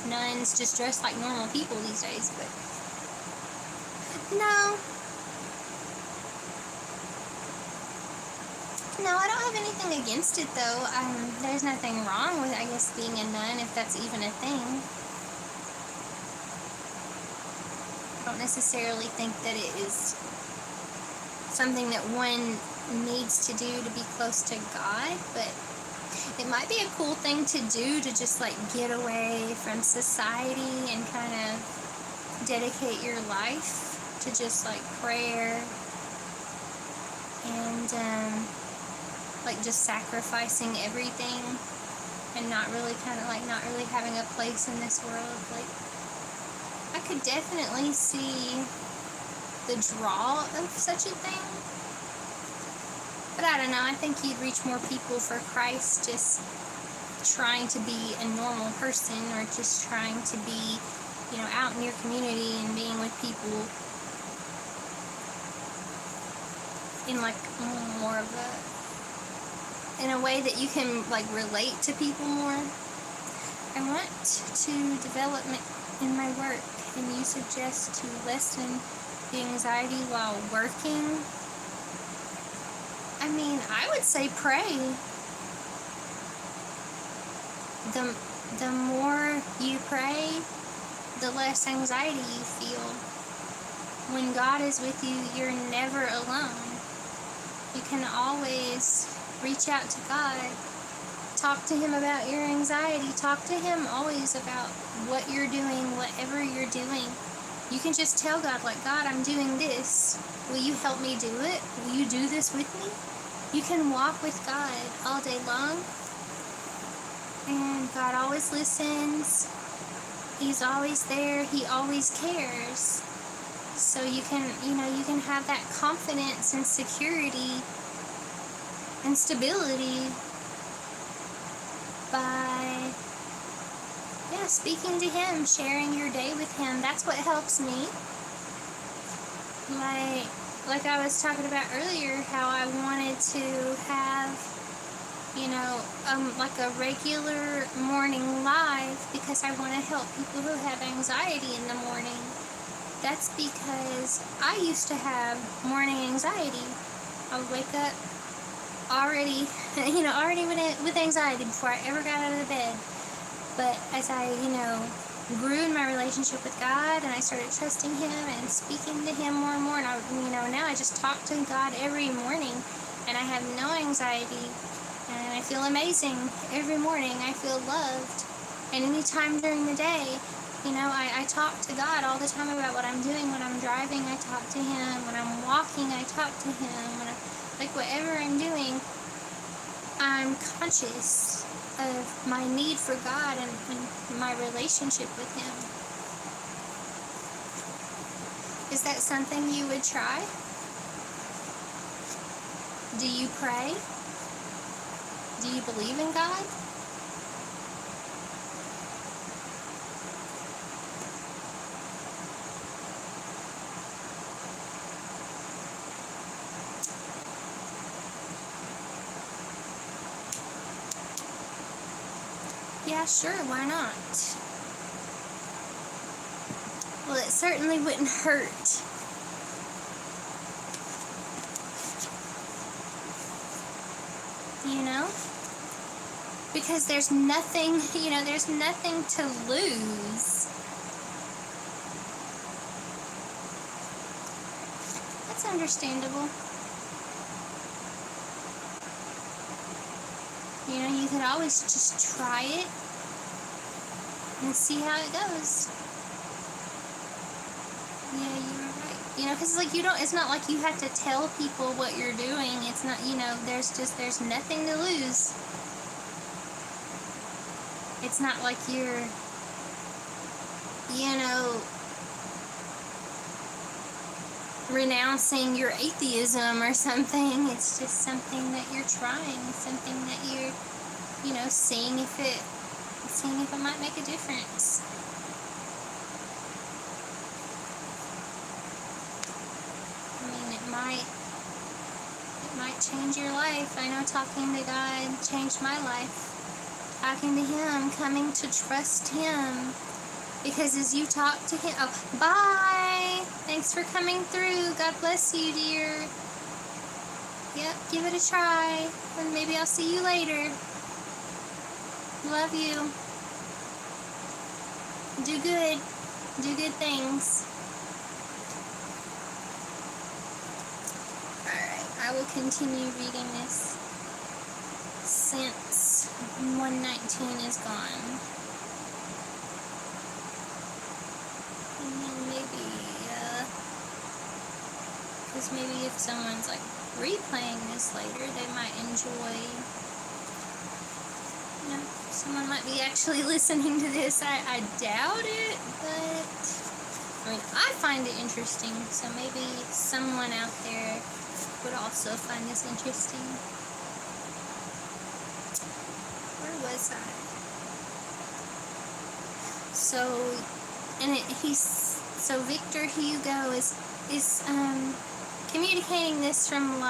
nuns just dress like normal people these days, but no, I don't have anything against it, though. There's nothing wrong with, I guess, being a nun, if that's even a thing. I don't necessarily think that it is something that one needs to do to be close to God, but it might be a cool thing to do, to just get away from society and kind of dedicate your life to just prayer and just sacrificing everything and not really not really having a place in this world. I could definitely see the draw of such a thing. But I don't know, I think you'd reach more people for Christ just trying to be a normal person, or just trying to be, out in your community and being with people in more of in a way that you can relate to people more. I want to develop in my work, and you suggest to lessen the anxiety while working. I would say pray. The more you pray, the less anxiety you feel. When God is with you, you're never alone. You can always reach out to God. Talk to Him about your anxiety. Talk to Him always about what you're doing, whatever you're doing. You can just tell God, like, God, I'm doing this. Will you help me do it? Will you do this with me? You can walk with God all day long. And God always listens. He's always there. He always cares. So you can have that confidence and security and stability by speaking to Him, sharing your day with Him. That's what helps me. Like I was talking about earlier, how I wanted to have, like a regular morning live, because I want to help people who have anxiety in the morning. That's because I used to have morning anxiety. I would wake up already with anxiety before I ever got out of the bed. But as I, grew in my relationship with God, and I started trusting Him and speaking to Him more and more, and now I just talk to God every morning, and I have no anxiety, and I feel amazing every morning. I feel loved, and any time during the day, I talk to God all the time about what I'm doing. When I'm driving, I talk to Him. When I'm walking, I talk to Him. Whatever I'm doing, I'm conscious of my need for God and my relationship with Him. Is that something you would try? Do you pray? Do you believe in God? Yeah, sure, why not? Well, it certainly wouldn't hurt. Because there's nothing, there's nothing to lose. That's understandable. You could always just try it and see how it goes. Yeah, you're right. Because it's not like you have to tell people what you're doing. It's not, there's nothing to lose. It's not like you're, renouncing your atheism or something. It's just something that you're trying, something that you're, seeing if it might make a difference. It might change your life. I know talking to God changed my life. Talking to Him, coming to trust Him. Because as you talk to Him... Oh, bye! Thanks for coming through. God bless you, dear. Yep, give it a try. And maybe I'll see you later. Love you. Do good. Do good things. Alright, I will continue reading this since 119 is gone. And then because maybe if someone's replaying this later, they might enjoy, someone might be actually listening to this. I doubt it, but I find it interesting, so maybe someone out there would also find this interesting. Where was I? So Victor Hugo is communicating this from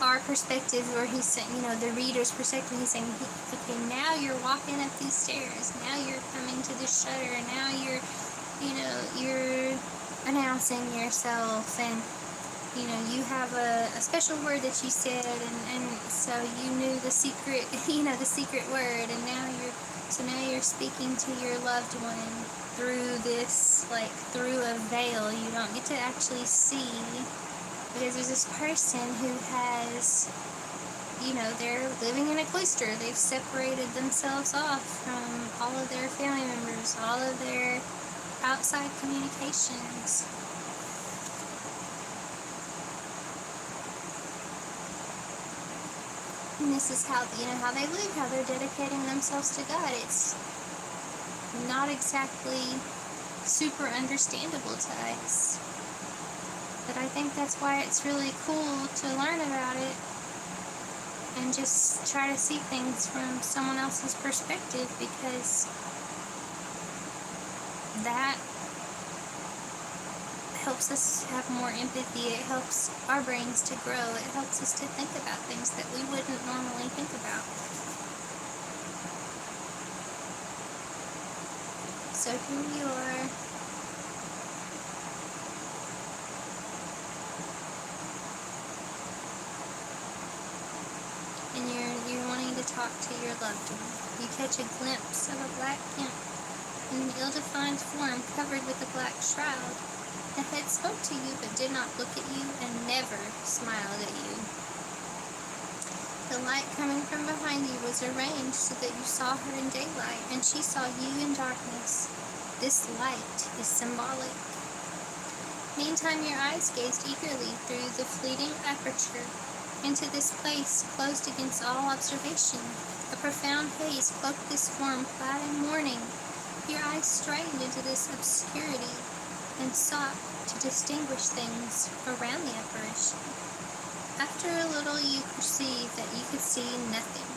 our perspective, where he's saying, the reader's perspective. He's saying, okay, now you're walking up these stairs, now you're coming to the shutter, now you're announcing yourself, and you have a special word that you said, and so you knew the secret, the secret word, and now you're speaking to your loved one through this, through a veil. You don't get to actually see Because there's this person who has, they're living in a cloister. They've separated themselves off from all of their family members, all of their outside communications. And this is how they live, how they're dedicating themselves to God. It's not exactly super understandable to us. But I think that's why it's really cool to learn about it and just try to see things from someone else's perspective, because that helps us have more empathy. It helps our brains to grow. It helps us to think about things that we wouldn't normally think about. So here you are. And you're wanting to talk to your loved one. You catch a glimpse of a black imp in an ill-defined form covered with a black shroud. The head spoke to you but did not look at you and never smiled at you. The light coming from behind you was arranged so that you saw her in daylight and she saw you in darkness. This light is symbolic. Meantime, your eyes gazed eagerly through the fleeting aperture into this place closed against all observation. A profound haze cloaked this form clad in mourning. Your eyes strained into this obscurity and sought to distinguish things around the apparition. After a little, you perceived that you could see nothing.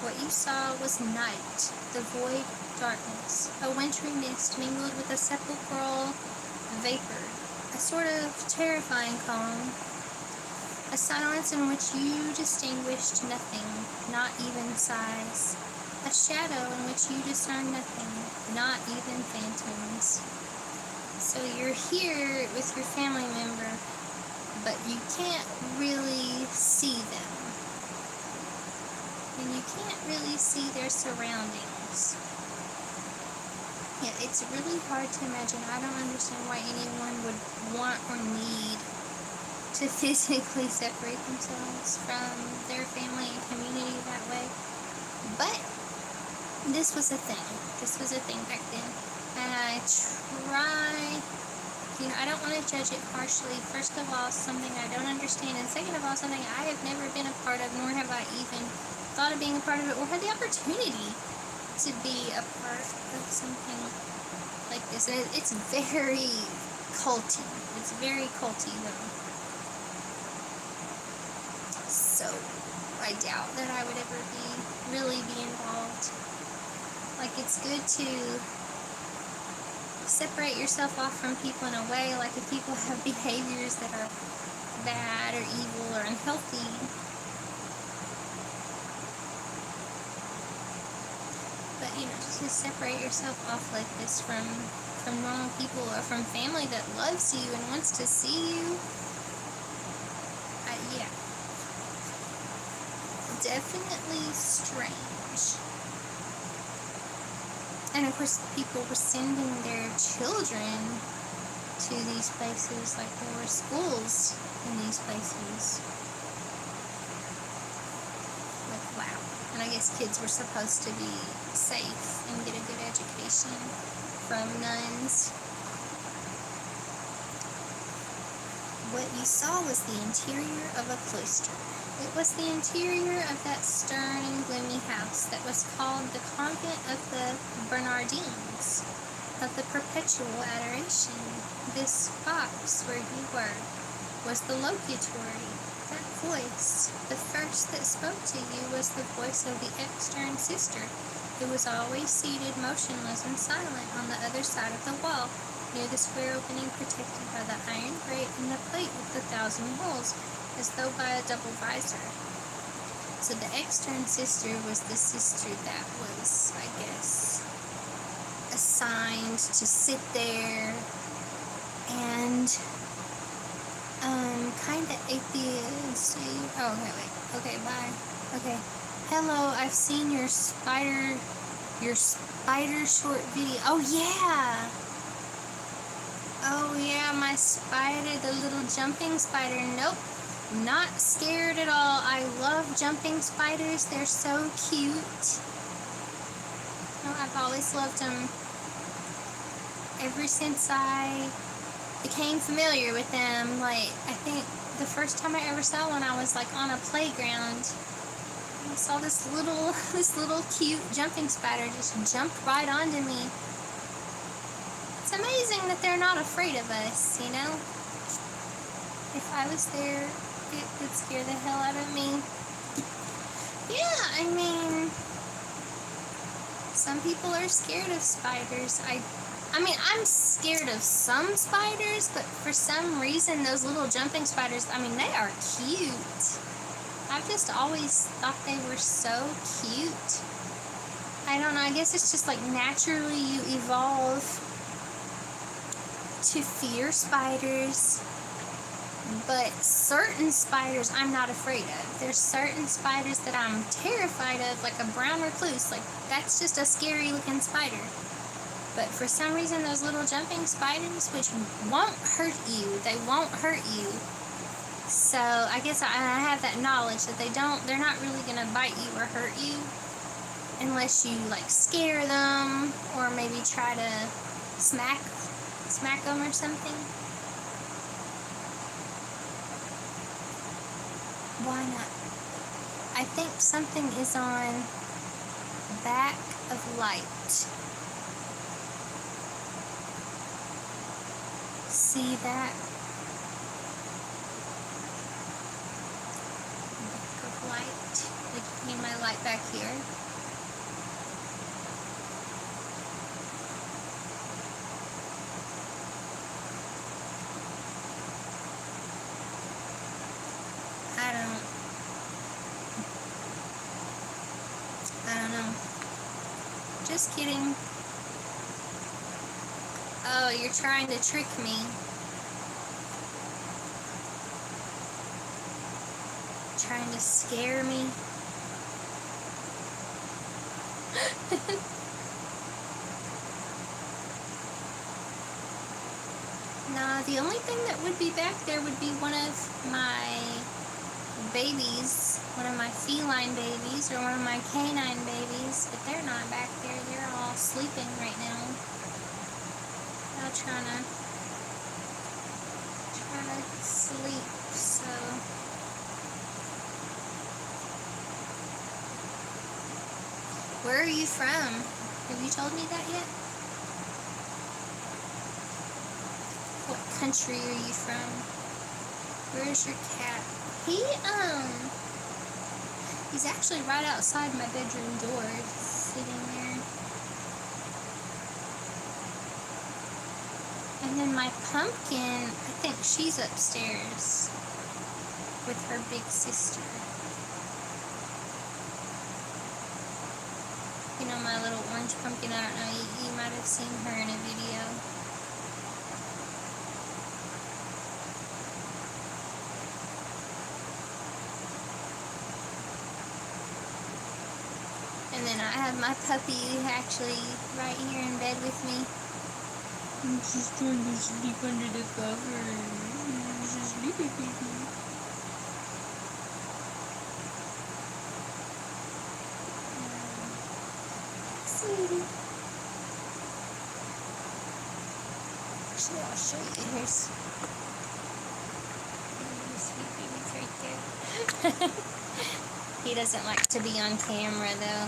What you saw was night, the void darkness, a wintry mist mingled with a sepulchral vapor, a sort of terrifying calm, a silence in which you distinguished nothing, not even sighs, a shadow in which you discerned nothing, not even phantoms. So you're here with your family member, but you can't really see them. And you can't really see their surroundings. Yeah, it's really hard to imagine. I don't understand why anyone would want or need to physically separate themselves from their family and community that way. But this was a thing. This was a thing back then. And I try, I don't want to judge it harshly. First of all, something I don't understand. And second of all, something I have never been a part of, nor have I even thought of being a part of it, or had the opportunity to be a part of something like this. And it's very culty. It's very culty, though. So I doubt that I would ever really be involved. Like, it's good to separate yourself off from people in a way, like if people have behaviors that are bad or evil or unhealthy, but just to separate yourself off like this from normal people or from family that loves you and wants to see you, yeah, definitely strange. And of course, people were sending their children to these places, like there were schools in these places. Like, wow. And I guess kids were supposed to be safe and get a good education from nuns. What you saw was the interior of a cloister. It was the interior of that stern and gloomy house that was called the Convent of the Bernardines, of the Perpetual Adoration. This box where you were was the locutory. That voice, the first that spoke to you, was the voice of the extern sister, who was always seated motionless and silent on the other side of the wall, near the square opening protected by the iron grate and the plate with 1,000 holes, as though by a double visor. So the extern sister was the sister that was, I guess, assigned to sit there and kind of atheist. Oh, okay, bye. Okay, hello, I've seen your spider short video. Oh yeah. Oh yeah, my spider, the little jumping spider. Nope, not scared at all. I love jumping spiders. They're so cute. Oh, I've always loved them. Ever since I became familiar with them, like, I think the first time I ever saw one, I was like on a playground. I saw this little cute jumping spider just jump right onto me. It's amazing that they're not afraid of us, you know? If I was there, it would scare the hell out of me. Yeah, I mean, some people are scared of spiders. I mean, I'm scared of some spiders, but for some reason, those little jumping spiders, I mean, they are cute. I've just always thought they were so cute. I don't know, I guess it's just like naturally you evolve to fear spiders. But certain spiders I'm not afraid of. There's certain spiders that I'm terrified of, like a brown recluse. Like, that's just a scary looking spider. But for some reason, those little jumping spiders, which won't hurt you, they won't hurt you. So I guess I have that knowledge that they're not really going to bite you or hurt you unless you like scare them or maybe try to smack them or something. Why not? I think something is on back of light. See that? Back of light. I need my light back here. I don't know. Just kidding. Oh, you're trying to trick me. Trying to scare me. Nah, the only thing that would be back there would be one of my babies, one of my feline babies, or one of my canine babies, but they're not back there. They're all sleeping right now. They're trying to sleep, so. Where are you from? Have you told me that yet? What country are you from? Where's your cat? He's actually right outside my bedroom door, sitting there. And then my pumpkin, I think she's upstairs with her big sister. You know, my little orange pumpkin, I don't know, you might have seen her in a video. And then I have my puppy actually right here in bed with me. And she's trying to sleep under the covers. She's a sleepy baby. Sweetie. Actually, I'll show you. Here's sweet babies right there. He doesn't like to be on camera, though.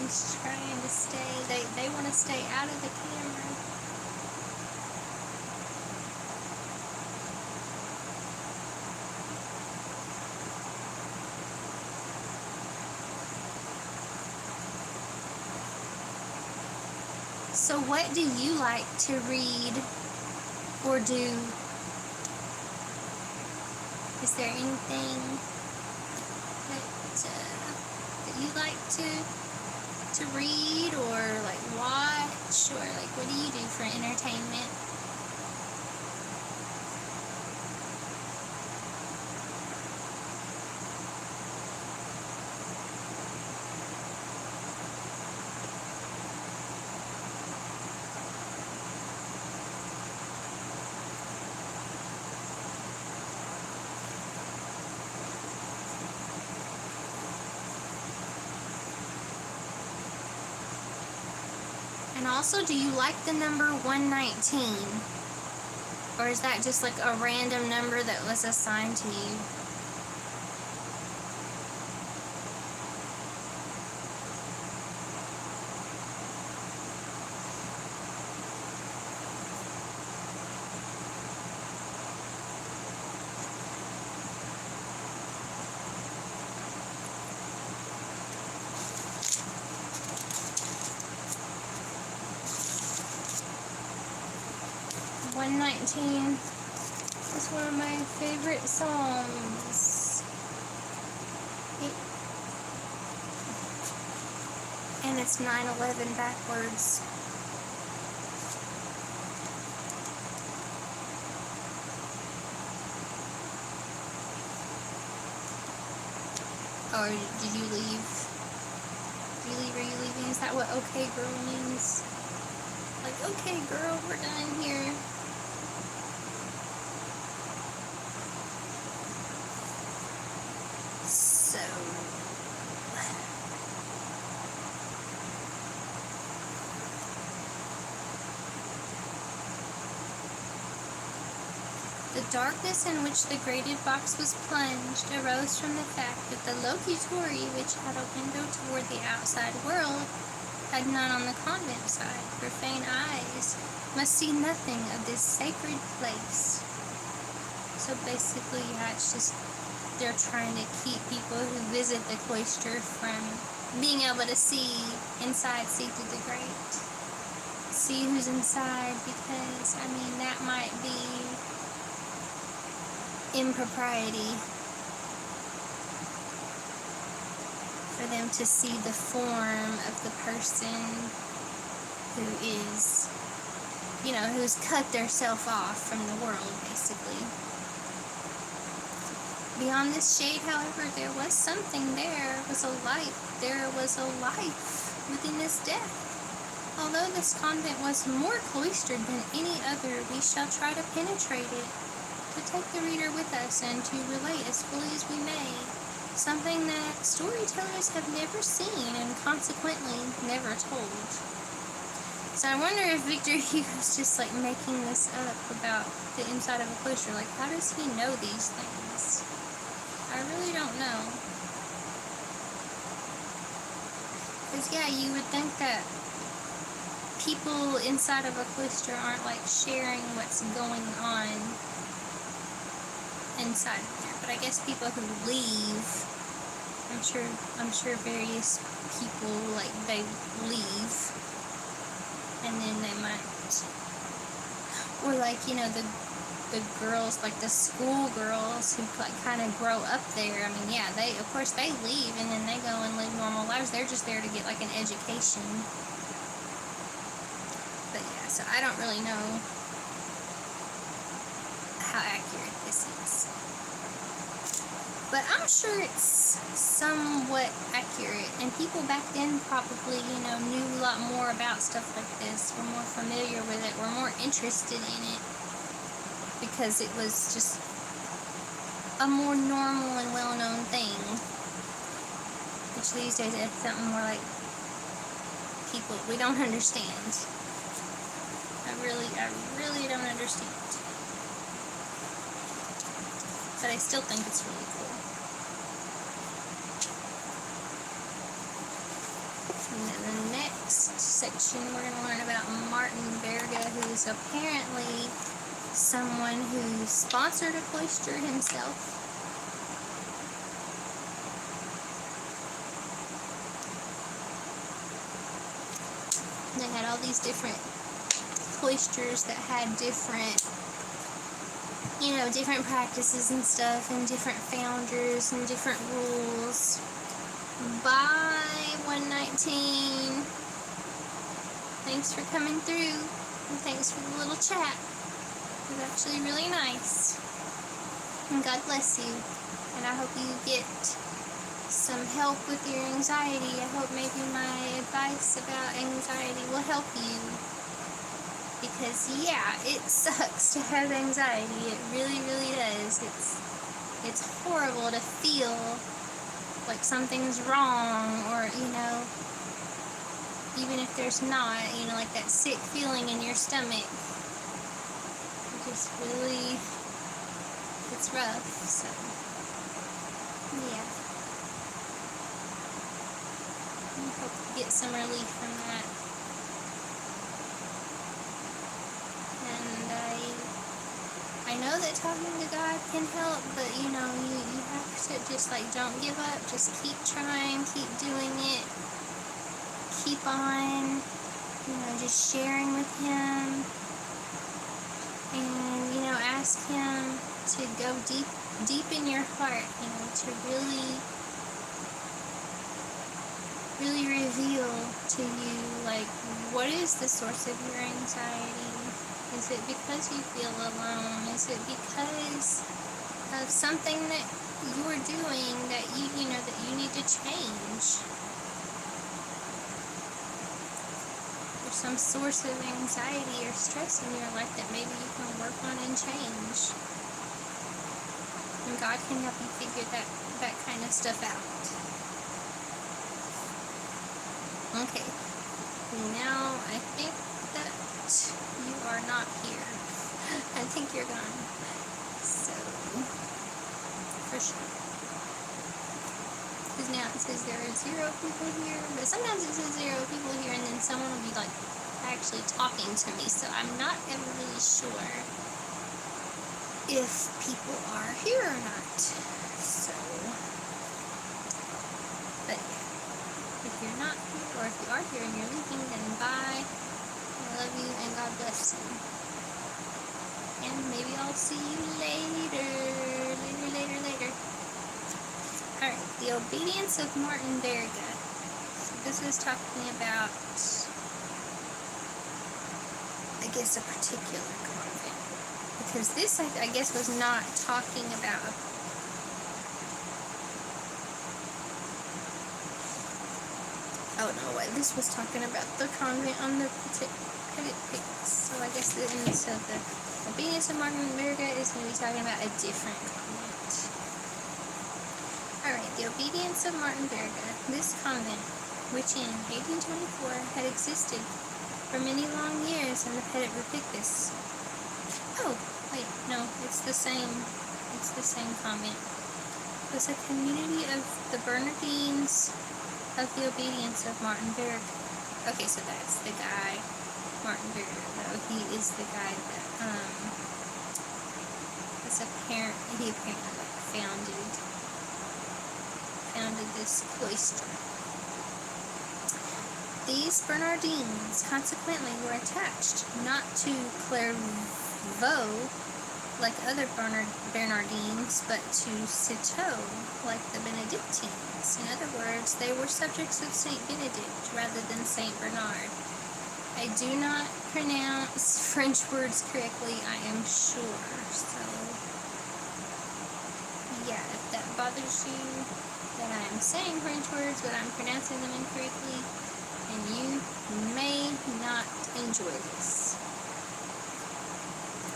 He's trying to stay. They want to stay out of the camera. So what do you like to read or do? Is there anything that you like to read or like watch, or like what do you do for entertainment? And also, do you like the number 119? Or is that just like a random number that was assigned to you? "119" is one of my favorite songs. And it's 9/11 backwards. Or did you leave? Did you leave? Are you leaving? Is that what "okay girl" means? Like, okay girl, we're done here. So, the darkness in which the grated box was plunged arose from the fact that the locutory, which had a window toward the outside world, had none on the convent side. Profane eyes must see nothing of this sacred place. So basically, yeah, it's just they're trying to keep people who visit the cloister from being able to see inside, see through the grate, see who's inside, because, I mean, that might be impropriety for them to see the form of the person who is, you know, who's cut theirself off from the world, basically. Beyond this shade, however, there was something. There was a light. There was a life within this death. Although this convent was more cloistered than any other, we shall try to penetrate it, to take the reader with us, and to relate as fully as we may something that storytellers have never seen and consequently never told. So I wonder if Victor Hugo's just like making this up about the inside of a cloister. Like, how does he know these things? I really don't know. Because, yeah, you would think that people inside of a cloister aren't like sharing what's going on inside of there. But I guess people who leave, I'm sure various people, like, they leave, and then they might, or like, you know, the girls, like the school girls who like kind of grow up there. I mean, yeah, of course they leave and then they go and live normal lives. They're just there to get like an education. But yeah, so I don't really know how accurate this is. But I'm sure it's somewhat accurate, and people back then probably, you know, knew a lot more about stuff like this, were more familiar with it, were more interested in it, because it was just a more normal and well-known thing, which these days it's something more like people, we don't understand. I really don't understand. But I still think it's really cool. And then the next section, we're going to learn about Martin Verga, who's apparently someone who sponsored a cloister himself. They had all these different cloisters that had different, you know, different practices and stuff, and different founders and different rules. Bye, 119. Thanks for coming through, and thanks for the little chat. It was actually really nice. And God bless you. And I hope you get some help with your anxiety. I hope maybe my advice about anxiety will help you. Because, yeah, it sucks to have anxiety. It really, really does. It's horrible to feel like something's wrong, or, you know, even even if there's not, you know, like that sick feeling in your stomach. It just really, it's rough, so, yeah. I hope you get some relief from that. And I know that talking to God can help, but, you know, you have to just, like, don't give up. Just keep trying, keep doing it. Keep on, you know, just sharing with Him. And, you know, ask Him to go deep in your heart, you know, to really reveal to you, like, what is the source of your anxiety? Is it because you feel alone? Is it because of something that you're doing that you know that you need to change? There's some source of anxiety or stress in your life that maybe you can work on and change. And God can help you figure that kind of stuff out. Okay. Now I think that you are not here. I think you're gone. So, for sure. Because now it says there are 0 people here, but sometimes it says 0 people here, and then someone will be like actually talking to me, so I'm not ever really sure if people are here or not. So, but yeah, if you're not here, or if you are here and you're leaving, then bye. I love you, and God bless you. And maybe I'll see you later. Alright, the obedience of Martin Verga. So this is talking about, I guess, a particular convent. Because this, I guess, was not talking about this was talking about the convent on the Petit Pics. So I guess the obedience of Martin Verga is going to be talking about a different convent. Alright, the obedience of Martin Verga. This convent, which in 1824 had existed for many long years in the Petit Pics. Oh, wait, no, it's the same convent. It was a community of the Bernardines of the obedience of Martin Verga. Okay, so that's the guy, Martin Verga, though. He is the guy that, he apparently founded this cloister. These Bernardines, consequently, were attached not to Clairvaux, like other Bernardines, but to Citeaux, like the Benedictines. In other words, they were subjects of Saint Benedict rather than Saint Bernard. I do not pronounce French words correctly, I am sure. So, yeah, if that bothers you, that I am saying French words, but I'm pronouncing them incorrectly, and you may not enjoy this.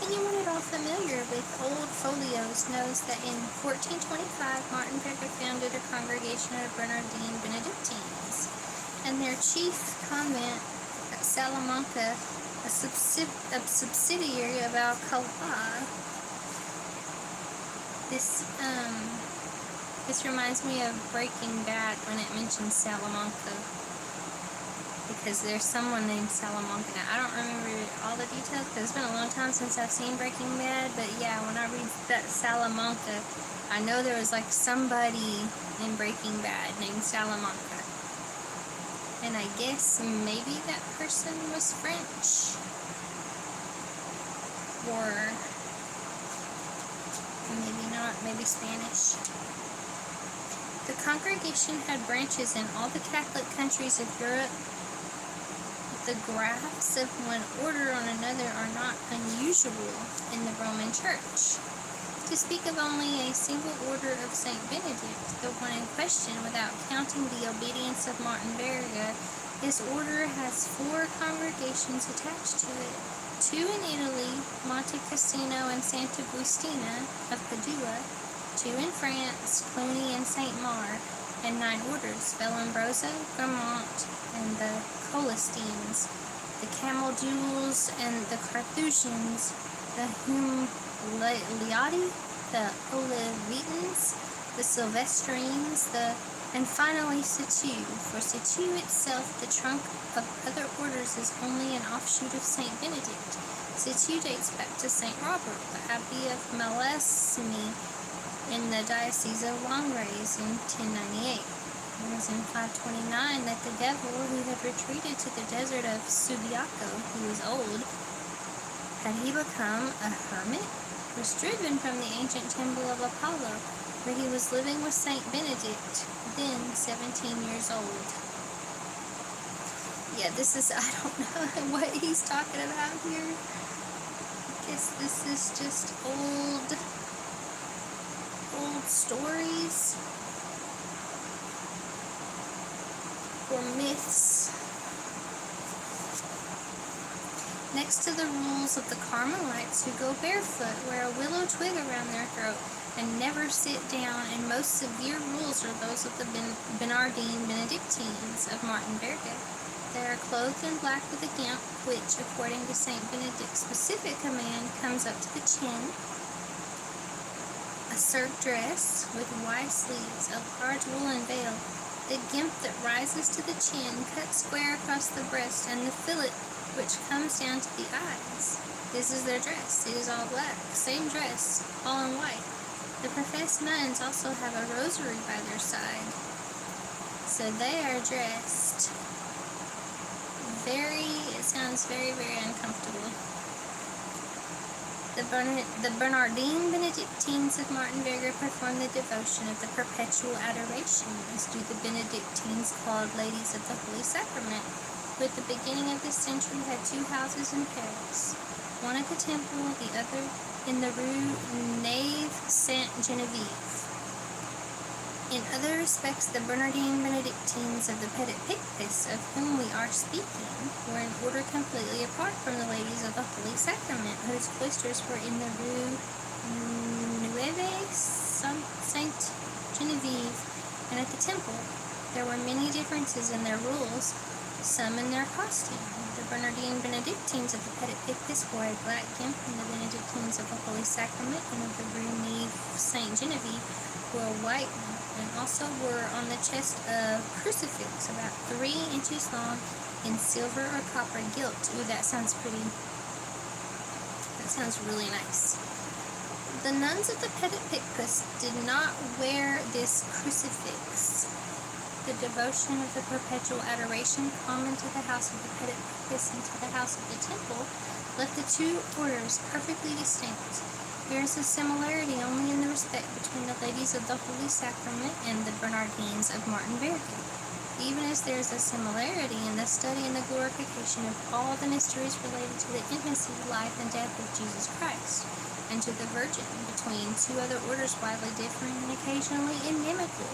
Anyone at all familiar with old folios knows that in 1425, Martin Verga founded a congregation of Bernardine Benedictines, and their chief convent at Salamanca, a subsidiary of Alcalá. This reminds me of Breaking Bad when it mentions Salamanca, because there's someone named Salamanca. Now, I don't remember all the details because it's been a long time since I've seen Breaking Bad, but yeah, when I read that Salamanca, I know there was like somebody in Breaking Bad named Salamanca. And I guess maybe that person was French, or maybe not, maybe Spanish. The congregation had branches in all the Catholic countries of Europe. The grafts of one order on another are not unusual in the Roman Church. To speak of only a single order of Saint Benedict, the one in question, without counting the obedience of Martin Verga, his order has 4 congregations attached to it. 2 in Italy, Monte Cassino and Sant'Agustina of Padua. 2 in France, Cluny and Saint-Marc. and 9 orders: Valombrosa, Grammont, and the Colestines, the Camaldules and the Carthusians, the Humliati, the Olivetans, the Silvestrines, and finally Situ. For Situ itself, the trunk of other orders, is only an offshoot of Saint Benedict. Situ dates back to Saint Robert, the Abbey of Malesme, in the Diocese of Langres in 1098. It was in 529 that the devil, who had retreated to the desert of Subiaco, he was old, had he become a hermit, was driven from the ancient temple of Apollo, where he was living with Saint Benedict, then 17 years old. Yeah, this is, I don't know what he's talking about here. I guess this is just old stories or myths. Next to the rules of the Carmelites, who go barefoot, wear a willow twig around their throat, and never sit down, and most severe rules are those of the Bernardine Benedictines of Martin Verga. They are clothed in black with a gimp, which, according to Saint Benedict's specific command, comes up to the chin, a serge dress with wide sleeves, a large woolen veil, the gimp that rises to the chin, cut square across the breast, and the fillet which comes down to the eyes. This is their dress. It is all black. Same dress, all in white. The professed nuns also have a rosary by their side. So they are dressed it sounds very, very uncomfortable. The Bernardine Benedictines of Martin Verga perform the devotion of the perpetual adoration, as do the Benedictines called Ladies of the Holy Sacrament, who at the beginning of this century had 2 houses in Paris, one at the Temple, the other in the Rue Nave Sainte-Geneviève. In other respects, the Bernardine Benedictines of the Petit Picpus, of whom we are speaking, were an order completely apart from the Ladies of the Holy Sacrament, whose cloisters were in the Rue Neuve Sainte-Geneviève, and at the Temple. There were many differences in their rules, some in their costume. The Bernardine Benedictines of the Petit Picpus wore a black gimp, and the Benedictines of the Holy Sacrament and of the Rue Neuve Sainte-Geneviève wore a white one, and also were on the chest a crucifix about 3 inches long in silver or copper gilt. Ooh, that sounds really nice. The nuns of the Petit Picpus did not wear this crucifix. The devotion of the perpetual adoration, common to the house of the Petit Picpus and to the house of the Temple, left the 2 orders perfectly distinct. There is a similarity only in the respect between the Ladies of the Holy Sacrament and the Bernardines of Martin Verga, even as there is a similarity in the study and the glorification of all the mysteries related to the infancy, life, and death of Jesus Christ, and to the Virgin, between 2 other orders widely differing and occasionally inimical: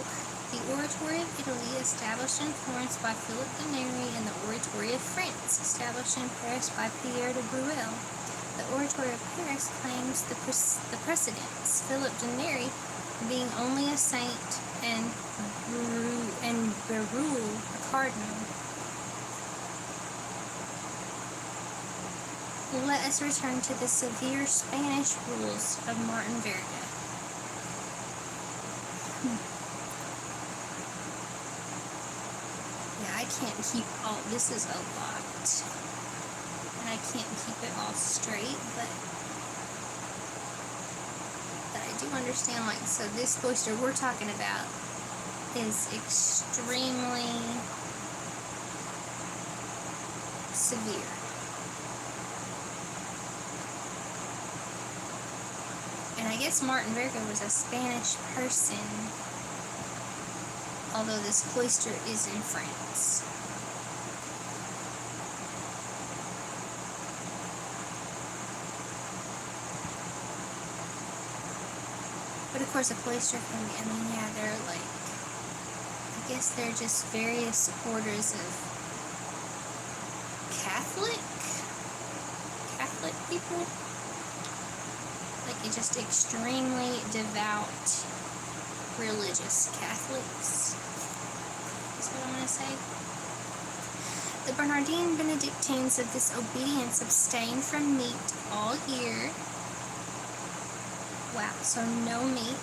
the Oratory of Italy, established in Florence by Philip de Neri, and the Oratory of France, established in Paris by Pierre de Bruel. The Oratory of Paris claims the precedence, Philip de Neri being only a saint and Berulle a cardinal. Let us return to the severe Spanish rules of Martin Verga. Yeah, I can't keep all, this is a lot. I can't keep it all straight, but I do understand, like, so this cloister we're talking about is extremely severe. And I guess Martin Verga was a Spanish person, although this cloister is in France. But of course, a cloister can be, they're like, I guess they're just various orders of Catholic people. Like, it's just extremely devout, religious Catholics. is what I'm going to say. The Bernardine Benedictines of this obedience abstain from meat all year. Wow, so no meat.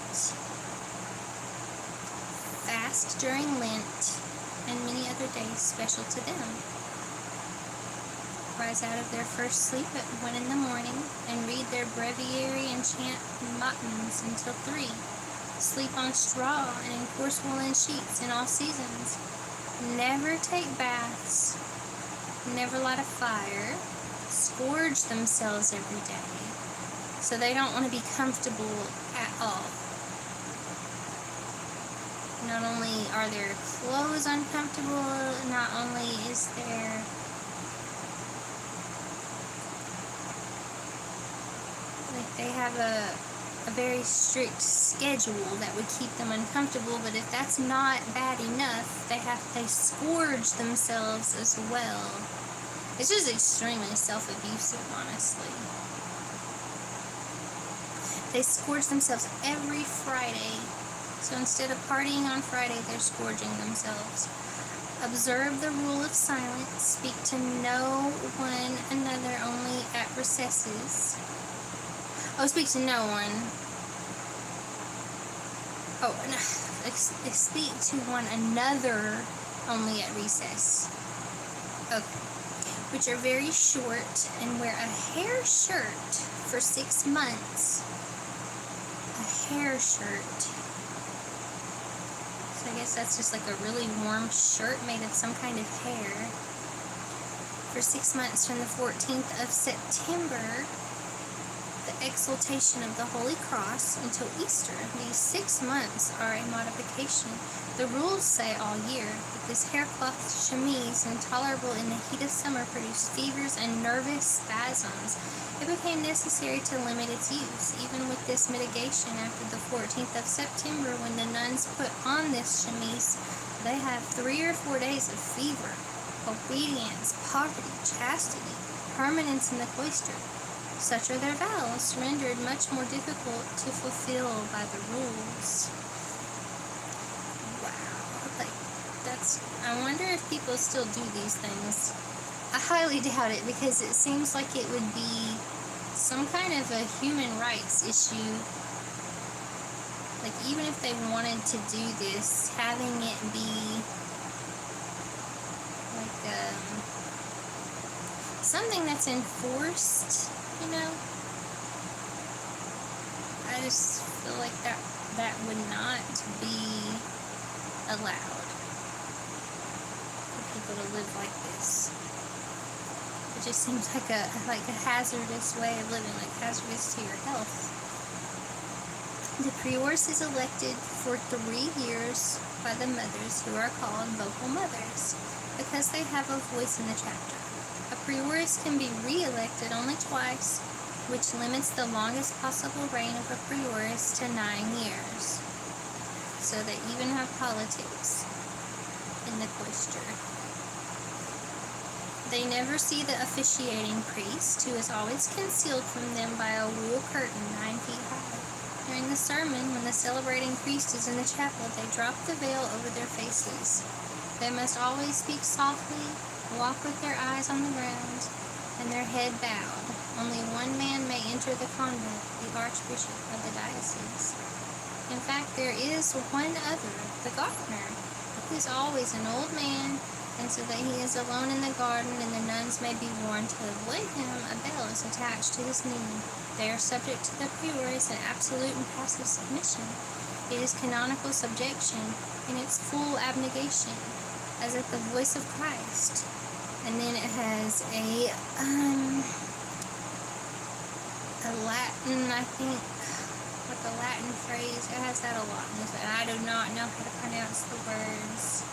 Fast during Lent and many other days special to them. Rise out of their first sleep at 1 in the morning and read their breviary and chant matins until 3. Sleep on straw and in coarse woolen sheets in all seasons. Never take baths. Never light a fire. Scourge themselves every day. So they don't want to be comfortable at all. Not only are their clothes uncomfortable, not only is there they have a very strict schedule that would keep them uncomfortable, but if that's not bad enough, they scourge themselves as well. It's just extremely self-abusive, honestly. They scourge themselves every Friday. So instead of partying on Friday, they're scourging themselves. Observe the rule of silence. Speak to no one another, only at recesses. Oh, speak to no one. Oh, no. Speak to one another only at recess. Okay. Which are very short, and wear a hair shirt for 6 months. A hair shirt. So I guess that's just like a really warm shirt made of some kind of hair. For 6 months from the 14th of September, the exaltation of the Holy Cross, until Easter. These 6 months are a modification. The rules say all year that this haircloth chemise, intolerable in the heat of summer, produced fevers and nervous spasms. It became necessary to limit its use. Even with this mitigation, after the 14th of September, when the nuns put on this chemise, they have 3 or 4 days of fever, obedience, poverty, chastity, permanence in the cloister. Such are their vows, rendered much more difficult to fulfill by the rules. Wow, I wonder if people still do these things. I highly doubt it, because it seems like it would be some kind of a human rights issue. Like, even if they wanted to do this, having it be like something that's enforced, you know? I just feel like that would not be allowed for people to live like this. It just seems like a hazardous way of living, like hazardous to your health. The prioress is elected for 3 years by the mothers, who are called vocal mothers, because they have a voice in the chapter. A prioress can be re-elected only twice, which limits the longest possible reign of a prioress to 9 years. So they even have politics in the cloister. They never see the officiating priest, who is always concealed from them by a wool curtain 9 feet high. During the sermon, when the celebrating priest is in the chapel, they drop the veil over their faces. They must always speak softly, walk with their eyes on the ground, and their head bowed. Only one man may enter the convent, the archbishop of the diocese. In fact, there is one other, the gardener, who is always an old man, and so that he is alone in the garden, and the nuns may be warned to avoid him, a bell is attached to his knee. They are subject to the prioress in absolute and passive submission. It is canonical subjection in its full abnegation, as at the voice of Christ. And then it has a Latin, I think, like a Latin phrase. It has that a lot. And I do not know how to pronounce the words,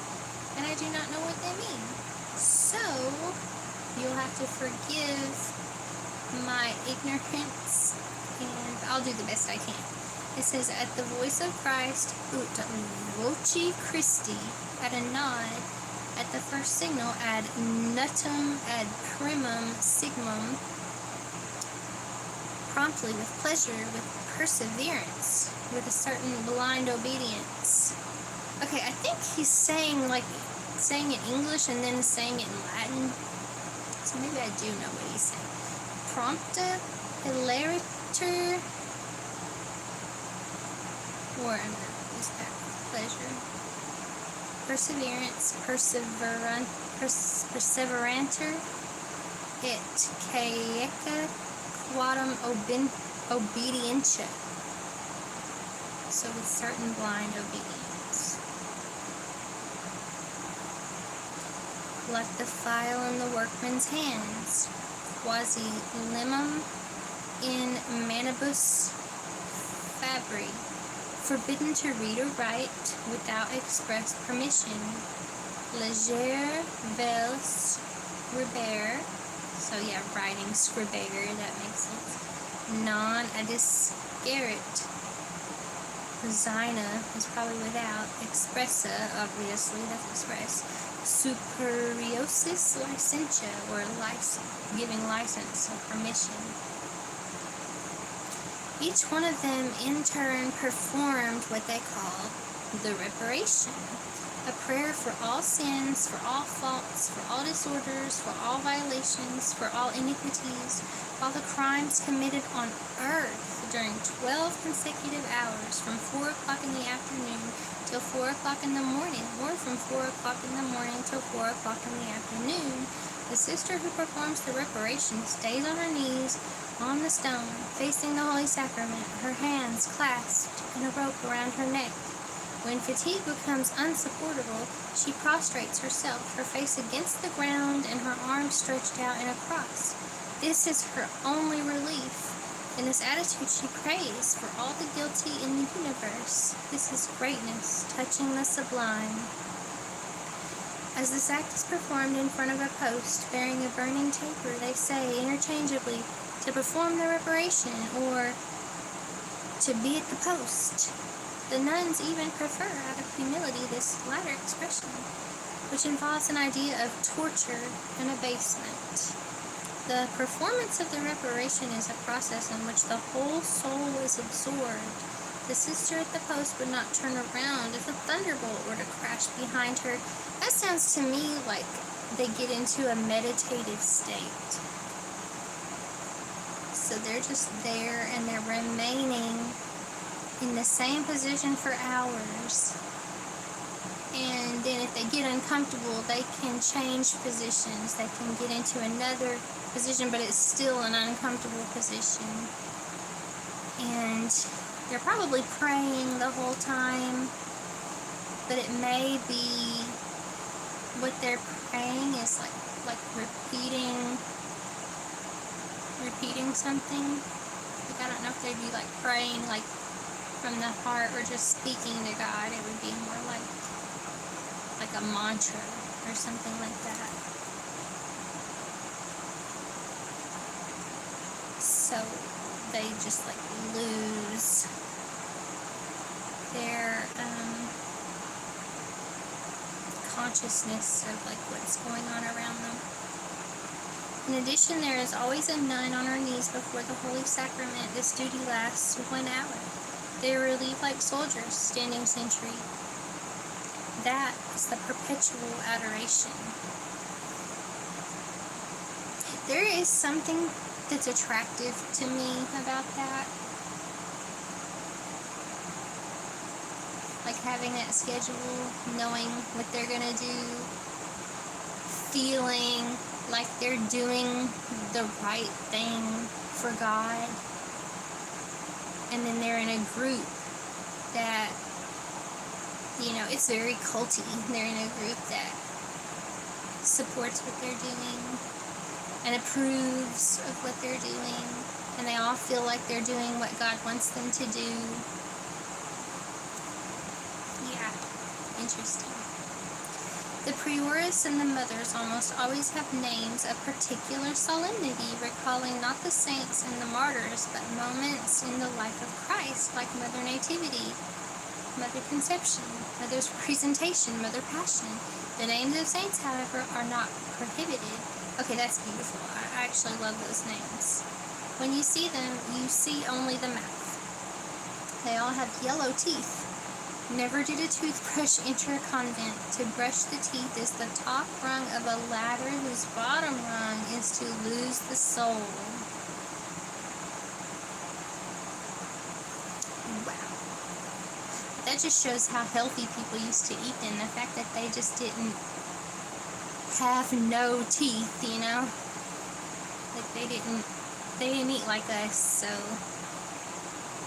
and I do not know what they mean. So, you'll have to forgive my ignorance, and I'll do the best I can. It says, at the voice of Christ, ut voce Christi, at a nod, at the first signal, ad nutum, ad primum signum, promptly, with pleasure, with perseverance, with a certain blind obedience. Okay, I think he's saying, like, saying it in English and then saying it in Latin. So maybe I do know what he's saying. Prompta hilariter, or I'm going to use that with pleasure. Perseverance, perseveranter, et caeca quadam obedientia. So with certain blind obedience. Like the file in the workman's hands, quasi limum in manibus fabri, forbidden to read or write without express permission. Leger vel scribere, so yeah, writing scribere, that makes sense. Non adiscaret, zina is probably without. Expressa, obviously, that's express. Superiosis licentia, or giving license or permission. Each one of them in turn performed what they call the reparation, a prayer for all sins, for all faults, for all disorders, for all violations, for all iniquities, all the crimes committed on earth during 12 consecutive hours, from 4 o'clock in the afternoon till 4 o'clock in the morning, or from 4 o'clock in the morning till 4 o'clock in the afternoon. The sister who performs the reparation stays on her knees on the stone, facing the Holy Sacrament, her hands clasped and a rope around her neck. When fatigue becomes unsupportable, she prostrates herself, her face against the ground and her arms stretched out in a cross. This is her only relief. In this attitude she prays for all the guilty in the universe. This is greatness, touching the sublime. As this act is performed in front of a post bearing a burning taper, they say interchangeably, to perform the reparation, or to be at the post. The nuns even prefer, out of humility, this latter expression, which involves an idea of torture and abasement. The performance of the reparation is a process in which the whole soul is absorbed. The sister at the post would not turn around if a thunderbolt were to crash behind her. That sounds to me like they get into a meditative state. So they're just there and they're remaining in the same position for hours. And then if they get uncomfortable, they can change positions. They can get into another position, but it's still an uncomfortable position. And they're probably praying the whole time, but it may be what they're praying is like repeating something. Like, I don't know if they'd be like praying like from the heart or just speaking to God. It would be more like a mantra or something like that. So they just like lose their consciousness of like what's going on around them. In addition, there is always a nun on her knees before the Holy Sacrament. This duty lasts 1 hour. They are relieved like soldiers standing sentry. That is the perpetual adoration. There is something that's attractive to me about that. Like having that schedule, knowing what they're gonna do, feeling like they're doing the right thing for God. And then they're in a group that, you know, it's very culty. They're in a group that supports what they're doing and approves of what they're doing, and they all feel like they're doing what God wants them to do. Yeah, interesting. The prioress and the mothers almost always have names of particular solemnity, recalling not the saints and the martyrs, but moments in the life of Christ, like Mother Nativity, Mother Conception, Mother's Presentation, Mother Passion. The names of saints, however, are not prohibited. Okay, that's beautiful. I actually love those names. When you see them, you see only the mouth. They all have yellow teeth. Never did a toothbrush enter a convent. To brush the teeth is the top rung of a ladder whose bottom rung is to lose the soul. Wow. That just shows how healthy people used to eat then. The fact that they just didn't have no teeth, you know? Like they didn't eat like us, so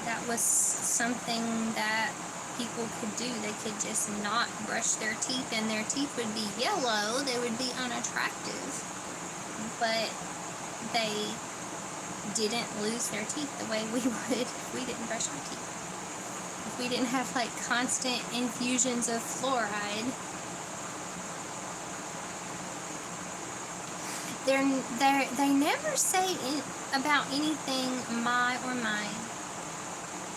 that was something that people could do. They could just not brush their teeth and their teeth would be yellow. They would be unattractive. But they didn't lose their teeth the way we would if we didn't brush our teeth. If we didn't have like constant infusions of fluoride. They never say about anything my or mine.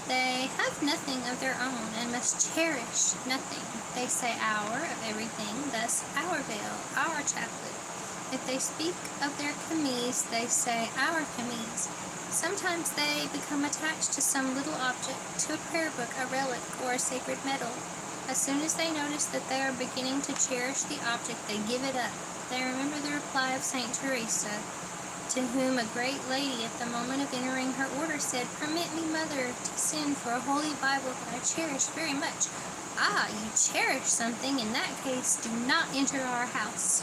They have nothing of their own and must cherish nothing. They say our of everything, thus our veil, our chaplet. If they speak of their camise, they say our camise. Sometimes they become attached to some little object, to a prayer book, a relic, or a sacred medal. As soon as they notice that they are beginning to cherish the object, they give it up. They remember the reply of Saint Teresa, to whom a great lady at the moment of entering her order said, "Permit me, Mother, to send for a holy Bible that I cherish very much." Ah, you cherish something. In that case, do not enter our house.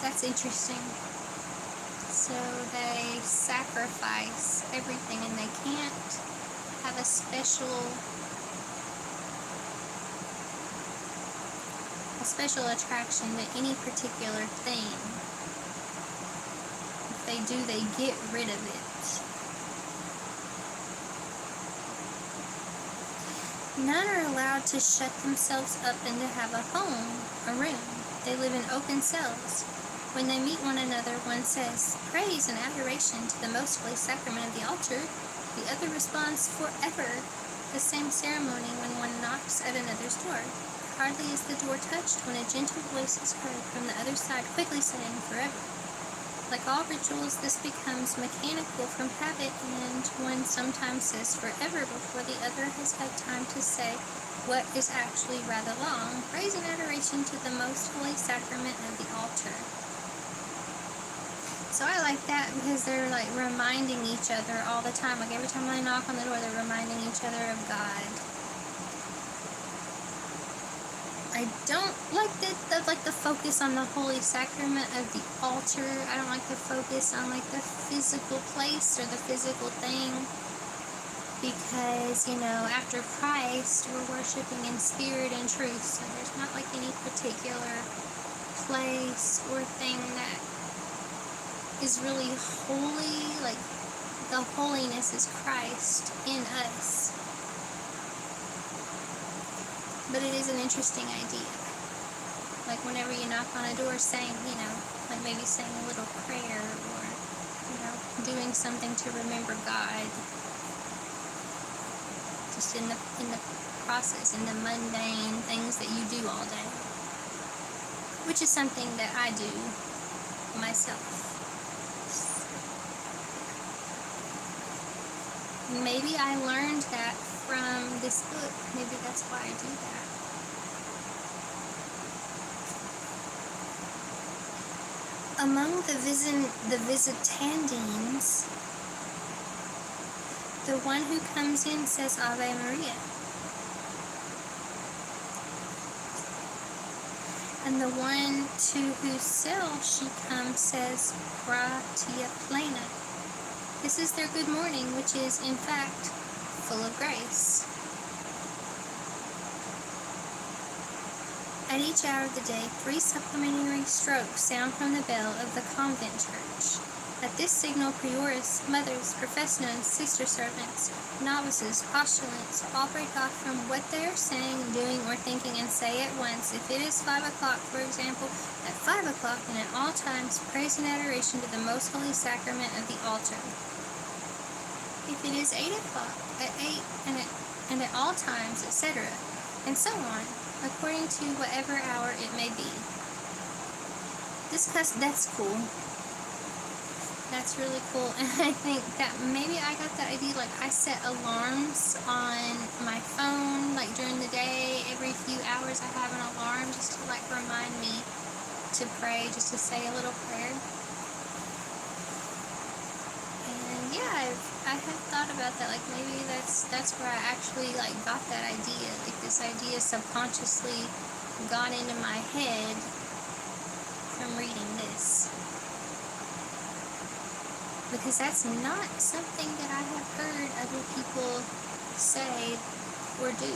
That's interesting. So they sacrifice everything and they can't have a special attraction to any particular thing. If they do, they get rid of it. None are allowed to shut themselves up and to have a home, a room. They live in open cells. When they meet one another, one says, "Praise and adoration to the most holy sacrament of the altar." The other responds, "Forever." The same ceremony when one knocks at another's door. Hardly is the door touched when a gentle voice is heard from the other side, quickly saying, "Forever." Like all rituals, this becomes mechanical from habit, and one sometimes says "forever" before the other has had time to say what is actually rather long. Praise and adoration to the most holy sacrament of the altar. So I like that because they're like reminding each other all the time. Like every time they knock on the door, they're reminding each other of God. I don't like the focus on the holy sacrament of the altar. I don't like the focus on like the physical place or the physical thing. Because, you know, after Christ, we're worshiping in spirit and truth. So there's not like any particular place or thing that is really holy. Like the holiness is Christ in us. But it is an interesting idea. Like whenever you knock on a door, saying, you know, like maybe saying a little prayer or, you know, doing something to remember God. Just in the process, in the mundane things that you do all day. Which is something that I do myself. Maybe I learned that from this book. Maybe that's why I do that. Among the visitandines, the one who comes in says Ave Maria. And the one to whose cell she comes says Gratia plena. This is their good morning, which is, in fact, full of grace. At each hour of the day, 3 supplementary strokes sound from the bell of the convent church. At this signal, priores, mothers, professed nuns, sister servants, novices, postulants, all break off from what they are saying, doing, or thinking and say at once. If it is 5 o'clock, for example, at 5 o'clock and at all times, praise and adoration to the most holy sacrament of the altar. if it is 8 o'clock, at 8, and at all times, etc., and so on, according to whatever hour it may be. That's cool. That's really cool, and I think that maybe I got the idea, like, I set alarms on my phone, like, during the day. Every few hours I have an alarm just to, like, remind me to pray, just to say a little prayer. And yeah, I have thought about that, like, maybe that's where I actually, like, got that idea, like, this idea subconsciously got into my head from reading this. Because that's not something that I have heard other people say or do.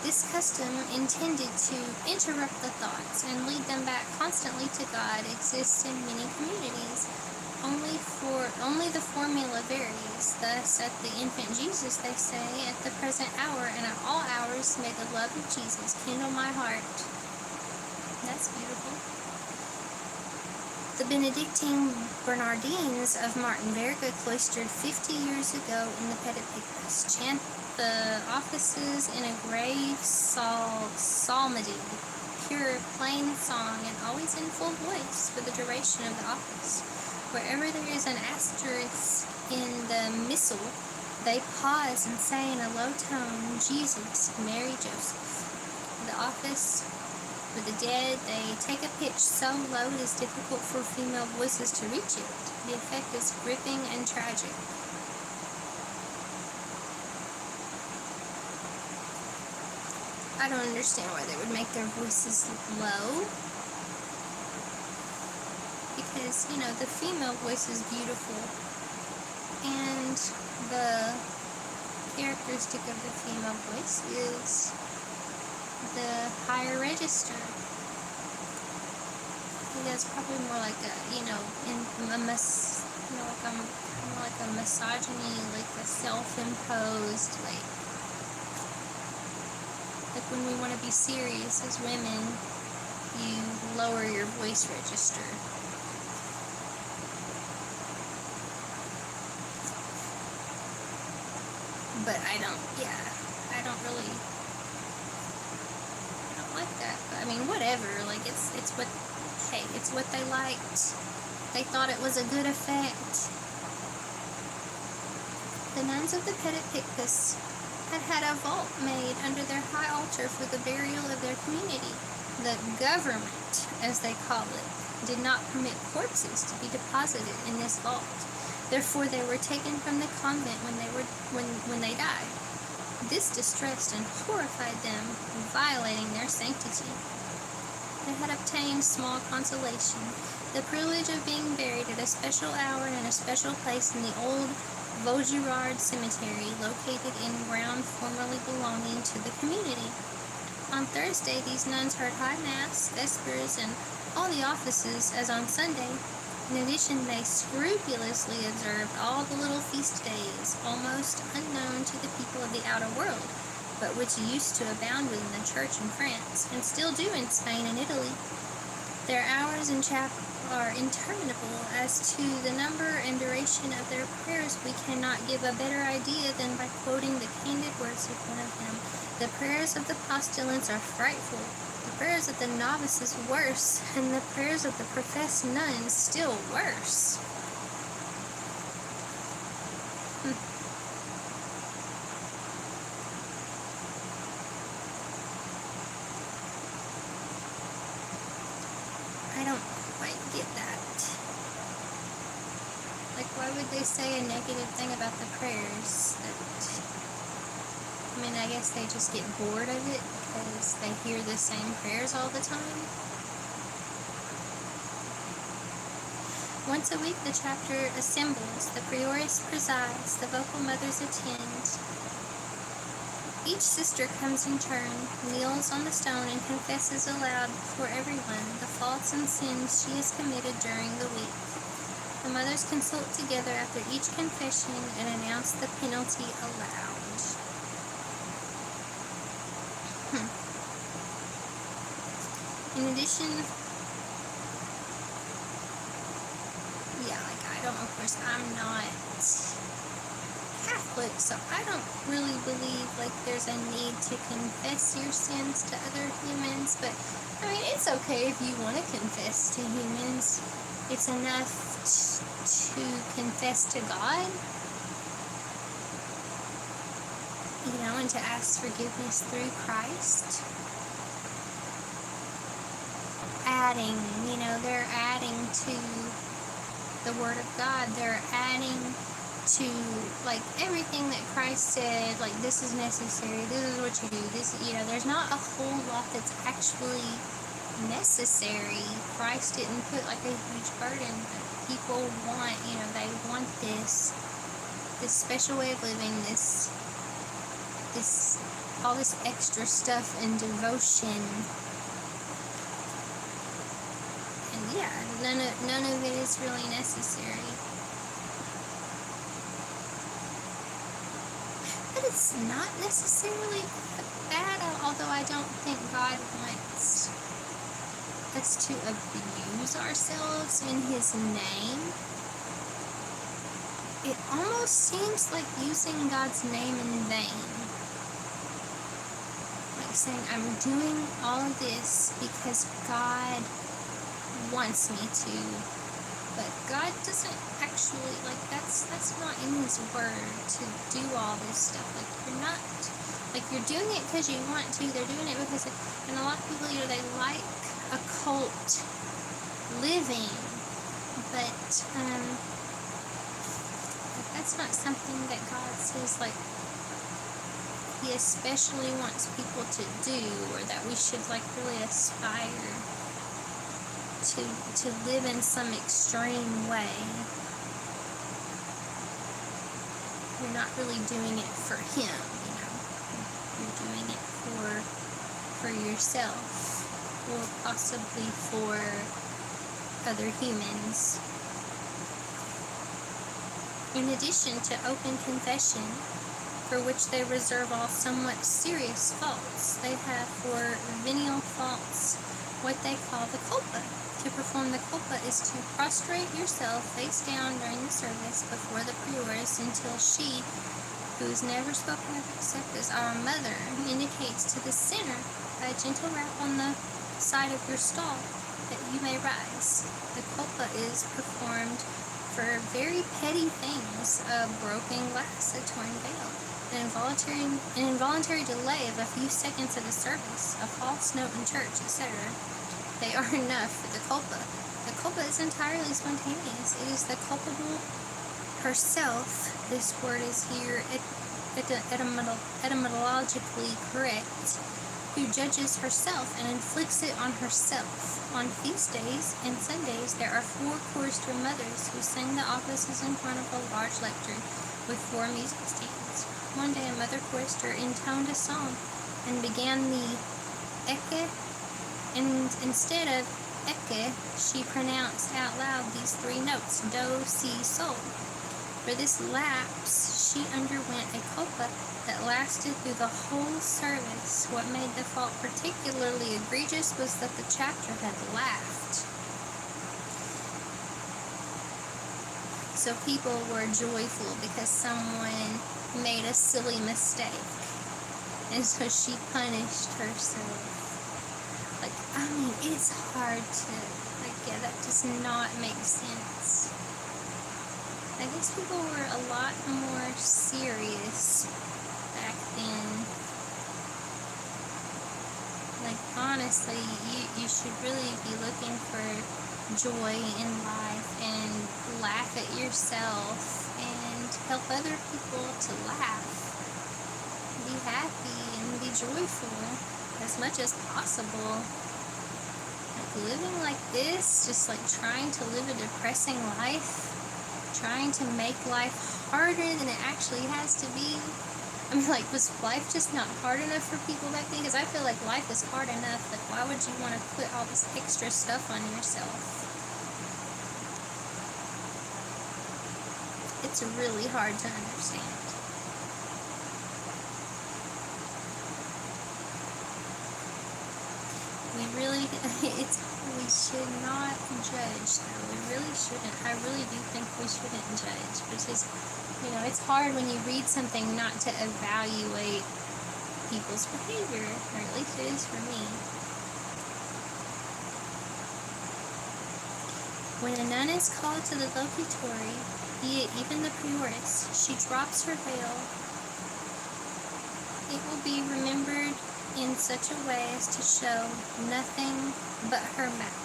This custom, intended to interrupt the thoughts and lead them back constantly to God, exists in many communities. Only the formula varies. Thus, at the infant Jesus, they say, at the present hour and at all hours, may the love of Jesus kindle my heart. That's beautiful. The Benedictine Bernardines of Martinverga, cloistered 50 years ago in the Petit Picpus, chant the offices in a grave psalmody, pure, plain song, and always in full voice for the duration of the office. Wherever there is an asterisk in the missal, they pause and say in a low tone, Jesus, Mary, Joseph. The office for the dead, they take a pitch so low it is difficult for female voices to reach it. The effect is gripping and tragic. I don't understand why they would make their voices low. Because, you know, the female voice is beautiful. And the characteristic of the female voice is the higher register. That's probably more like a, more like a misogyny, like a self-imposed, like when we want to be serious as women, you lower your voice register. But I don't like that. But, I mean, whatever, like, it's what they liked. They thought it was a good effect. The nuns of the Petit Picpus had a vault made under their high altar for the burial of their community. The government, as they call it, did not permit corpses to be deposited in this vault. Therefore, they were taken from the convent when they died. This distressed and horrified them, violating their sanctity. They had obtained small consolation, the privilege of being buried at a special hour and in a special place in the old Vaugirard Cemetery, located in ground formerly belonging to the community. On Thursday, these nuns heard High Mass, Vespers, and all the offices as on Sunday. In addition, they scrupulously observed all the little feast days, almost unknown to the people of the outer world, but which used to abound within the church in France, and still do in Spain and Italy. Their hours in chapel are interminable. As to the number and duration of their prayers, we cannot give a better idea than by quoting the candid words of one of them. The prayers of the postulants are frightful, the prayers of the novices worse, and the prayers of the professed nuns still worse. I don't quite get that. Like, why would they say a negative thing about the prayers? I guess they just get bored of it because they hear the same prayers all the time. Once a week, the chapter assembles, the prioress presides, the vocal mothers attend. Each sister comes in turn, kneels on the stone, and confesses aloud before everyone the faults and sins she has committed during the week. The mothers consult together after each confession and announce the penalty aloud. In addition, I don't know course, I'm not Catholic, so I don't really believe like there's a need to confess your sins to other humans, but I mean, it's okay if you want to confess to humans. It's enough to confess to God, and to ask forgiveness through Christ. They're adding to the Word of God. They're adding to, like, everything that Christ said, like, this is necessary, this is what you do, there's not a whole lot that's actually necessary. Christ didn't put, like, a huge burden, but people want, they want this special way of living, all this extra stuff and devotion. And none of it is really necessary. But it's not necessarily bad, although I don't think God wants us to abuse ourselves in His name. It almost seems like using God's name in vain. Like saying, I'm doing all of this because God wants me to, but God doesn't actually, like, that's not in His Word to do all this stuff. Like, you're doing it because you want to. They're doing it because, and a lot of people, they like occult living, but that's not something that God says, like, He especially wants people to do, or that we should, like, really aspire to live in some extreme way. You're not really doing it for Him, You're doing it for yourself, or possibly for other humans. In addition to open confession, for which they reserve all somewhat serious faults, they have for venial faults what they call the culpa. To perform the culpa is to prostrate yourself face down during the service before the prioress until she, who is never spoken of except as our mother, indicates to the sinner by a gentle rap on the side of your stall that you may rise. The culpa is performed for very petty things: a broken glass, a torn veil, an involuntary delay of a few seconds of the service, a false note in church, etc. They are enough for the culpa. The culpa is entirely spontaneous. It is the culpable herself. This word is here etymologically correct, who judges herself and inflicts it on herself. On feast days and Sundays, there are 4 chorister mothers who sing the offices in front of a large lectern with 4 music stands. One day a mother chorister intoned a song and began the Ecce, and instead of Ecce, she pronounced out loud these 3 notes, do, si, sol. For this lapse, she underwent a culpa that lasted through the whole service. What made the fault particularly egregious was that the chapter had laughed. So people were joyful because someone made a silly mistake, and so she punished herself. Like, I mean, it's hard to, that does not make sense. I guess people were a lot more serious back then. Like, honestly, you should really be looking for joy in life and laugh at yourself and help other people to laugh. Be happy and be joyful as much as possible. Like, living like this, just like trying to live a depressing life, trying to make life harder than it actually has to be. I mean, like, was life just not hard enough for people back then? Because I feel like life is hard enough. Like, why would you want to put all this extra stuff on yourself? It's really hard to understand. we should not judge, though. We really shouldn't. I really do think we shouldn't judge, because, it's hard when you read something not to evaluate people's behavior, or at least it is for me. When a nun is called to the locutory, be it even the prioress, she drops her veil. It will be remembered in such a way as to show nothing but her mouth.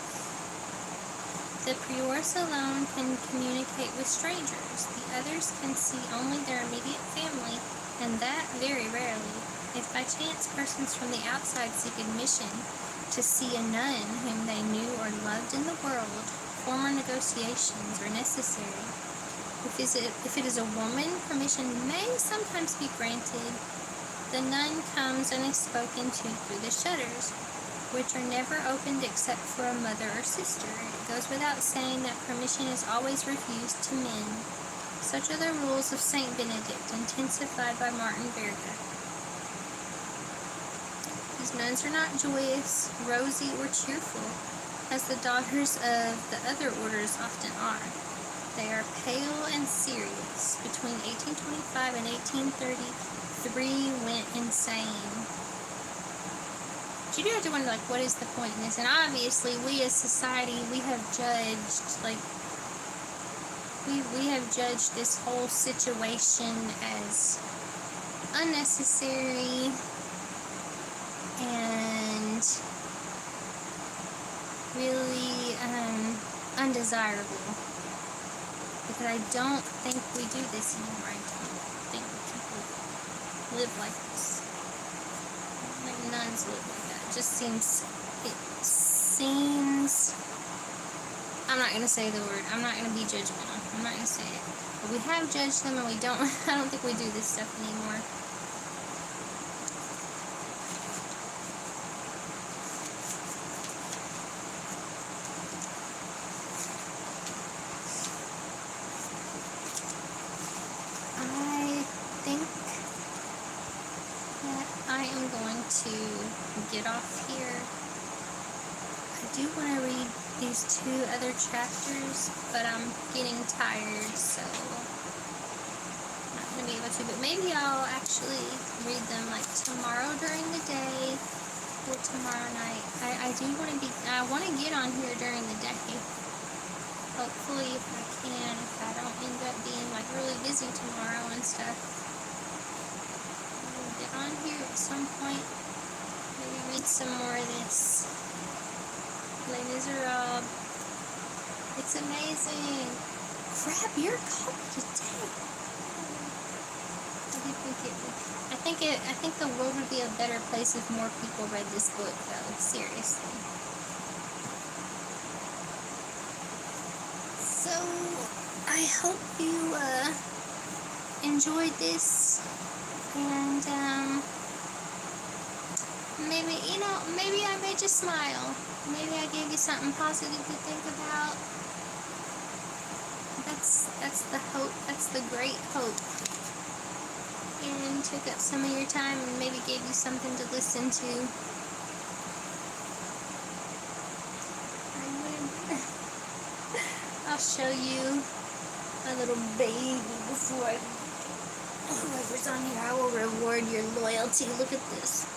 The prioress alone can communicate with strangers. The others can see only their immediate family, and that very rarely. If by chance persons from the outside seek admission to see a nun whom they knew or loved in the world, former negotiations are necessary. If it is a woman, permission may sometimes be granted. The nun comes and is spoken to through the shutters, which are never opened except for a mother or sister. It goes without saying that permission is always refused to men. Such are the rules of Saint Benedict, intensified by Martin Verga. These nuns are not joyous, rosy, or cheerful, as the daughters of the other orders often are. They are pale and serious. Between 1825 and 1833 went insane. But you do have to wonder, what is the point in this? And obviously, we as society, we have judged, we have judged this whole situation as unnecessary and really undesirable. Because I don't think we do this anymore. I don't think people live like this. Like nuns live like that. It seems, I'm not going to say the word. I'm not going to be judgmental. I'm not going to say it. But we have judged them, and I don't think we do this stuff anymore. To get off here. I do want to read these 2 other chapters, but I'm getting tired, so I'm not going to be able to. But maybe I'll actually read them tomorrow during the day or tomorrow night. I want to get on here during the day. Hopefully, if I can, if I don't end up being really busy tomorrow and stuff. I'll get on here at some point. Maybe read some more of this. Les Miserables. It's amazing. Crap, you're cold today. I think the world would be a better place if more people read this book, though. Seriously. So, I hope you enjoyed this, and maybe I made you smile. Maybe I gave you something positive to think about. That's the hope. That's the great hope. And took up some of your time and maybe gave you something to listen to. I'll show you my little baby before whoever's on here. I will reward your loyalty. Look at this.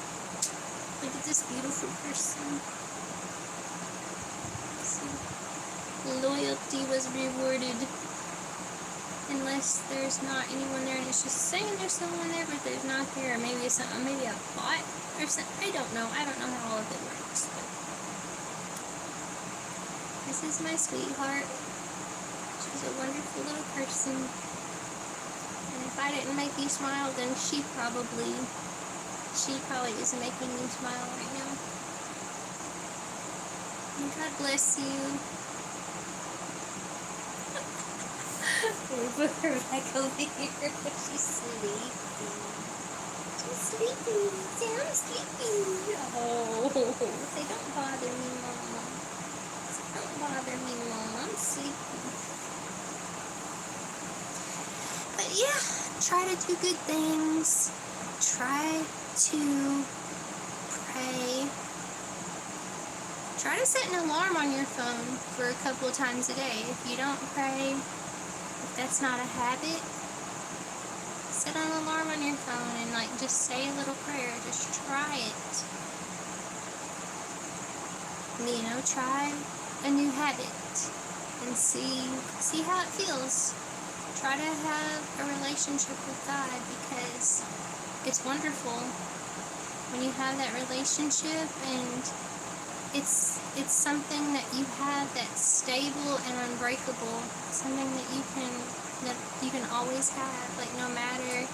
Look at this beautiful person. See? Loyalty was rewarded. Unless there's not anyone there and it's just saying there's someone there, but there's not there. Or maybe it's something, maybe a bot or something. I don't know. I don't know how all of it works. But this is my sweetheart. She's a wonderful little person. And if I didn't make you smile, then she probably is making you smile right now. And God bless you. We'll put her back over here. She's sleeping. She's sleeping. Say, I'm sleeping. Oh, say, don't bother me, Mama. Say, don't bother me, Mama. I'm sleeping. But yeah, try to do good things. Try to pray. Try to set an alarm on your phone for a couple of times a day. If you don't pray, if that's not a habit, set an alarm on your phone and like just say a little prayer. Just try it. You know, try a new habit and see how it feels. Try to have a relationship with God, because it's wonderful when you have that relationship, and it's something that you have that's stable and unbreakable, something that you can always have. Like, no matter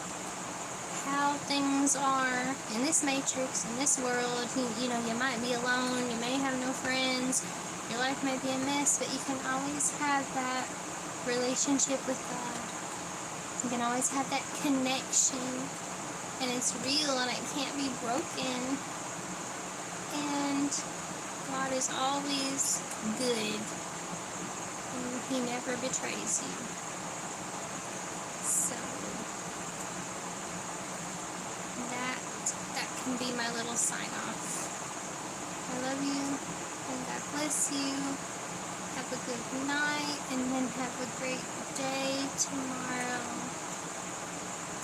how things are in this matrix, in this world, you know, you might be alone, you may have no friends, your life may be a mess, but you can always have that relationship with God. You can always have that connection, and it's real and it can't be broken. And God is always good, and He never betrays you. So that can be my little sign off. I love you, and God bless you. Have a good night, and then have a great day tomorrow.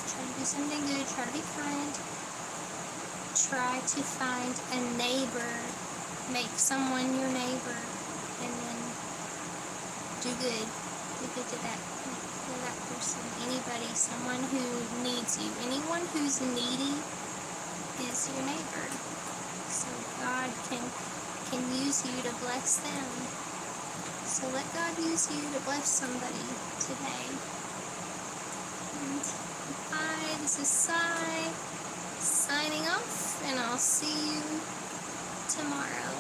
Try to do something good. Try to be kind. Try to find a neighbor. Make someone your neighbor, and then do good. Do good to that person. Anybody, someone who needs you. Anyone who's needy is your neighbor. So God can use you to bless them. So let God use you to bless somebody today. And hi, this is Sai, signing off, and I'll see you tomorrow,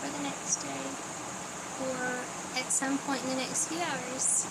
or the next day, or at some point in the next few hours.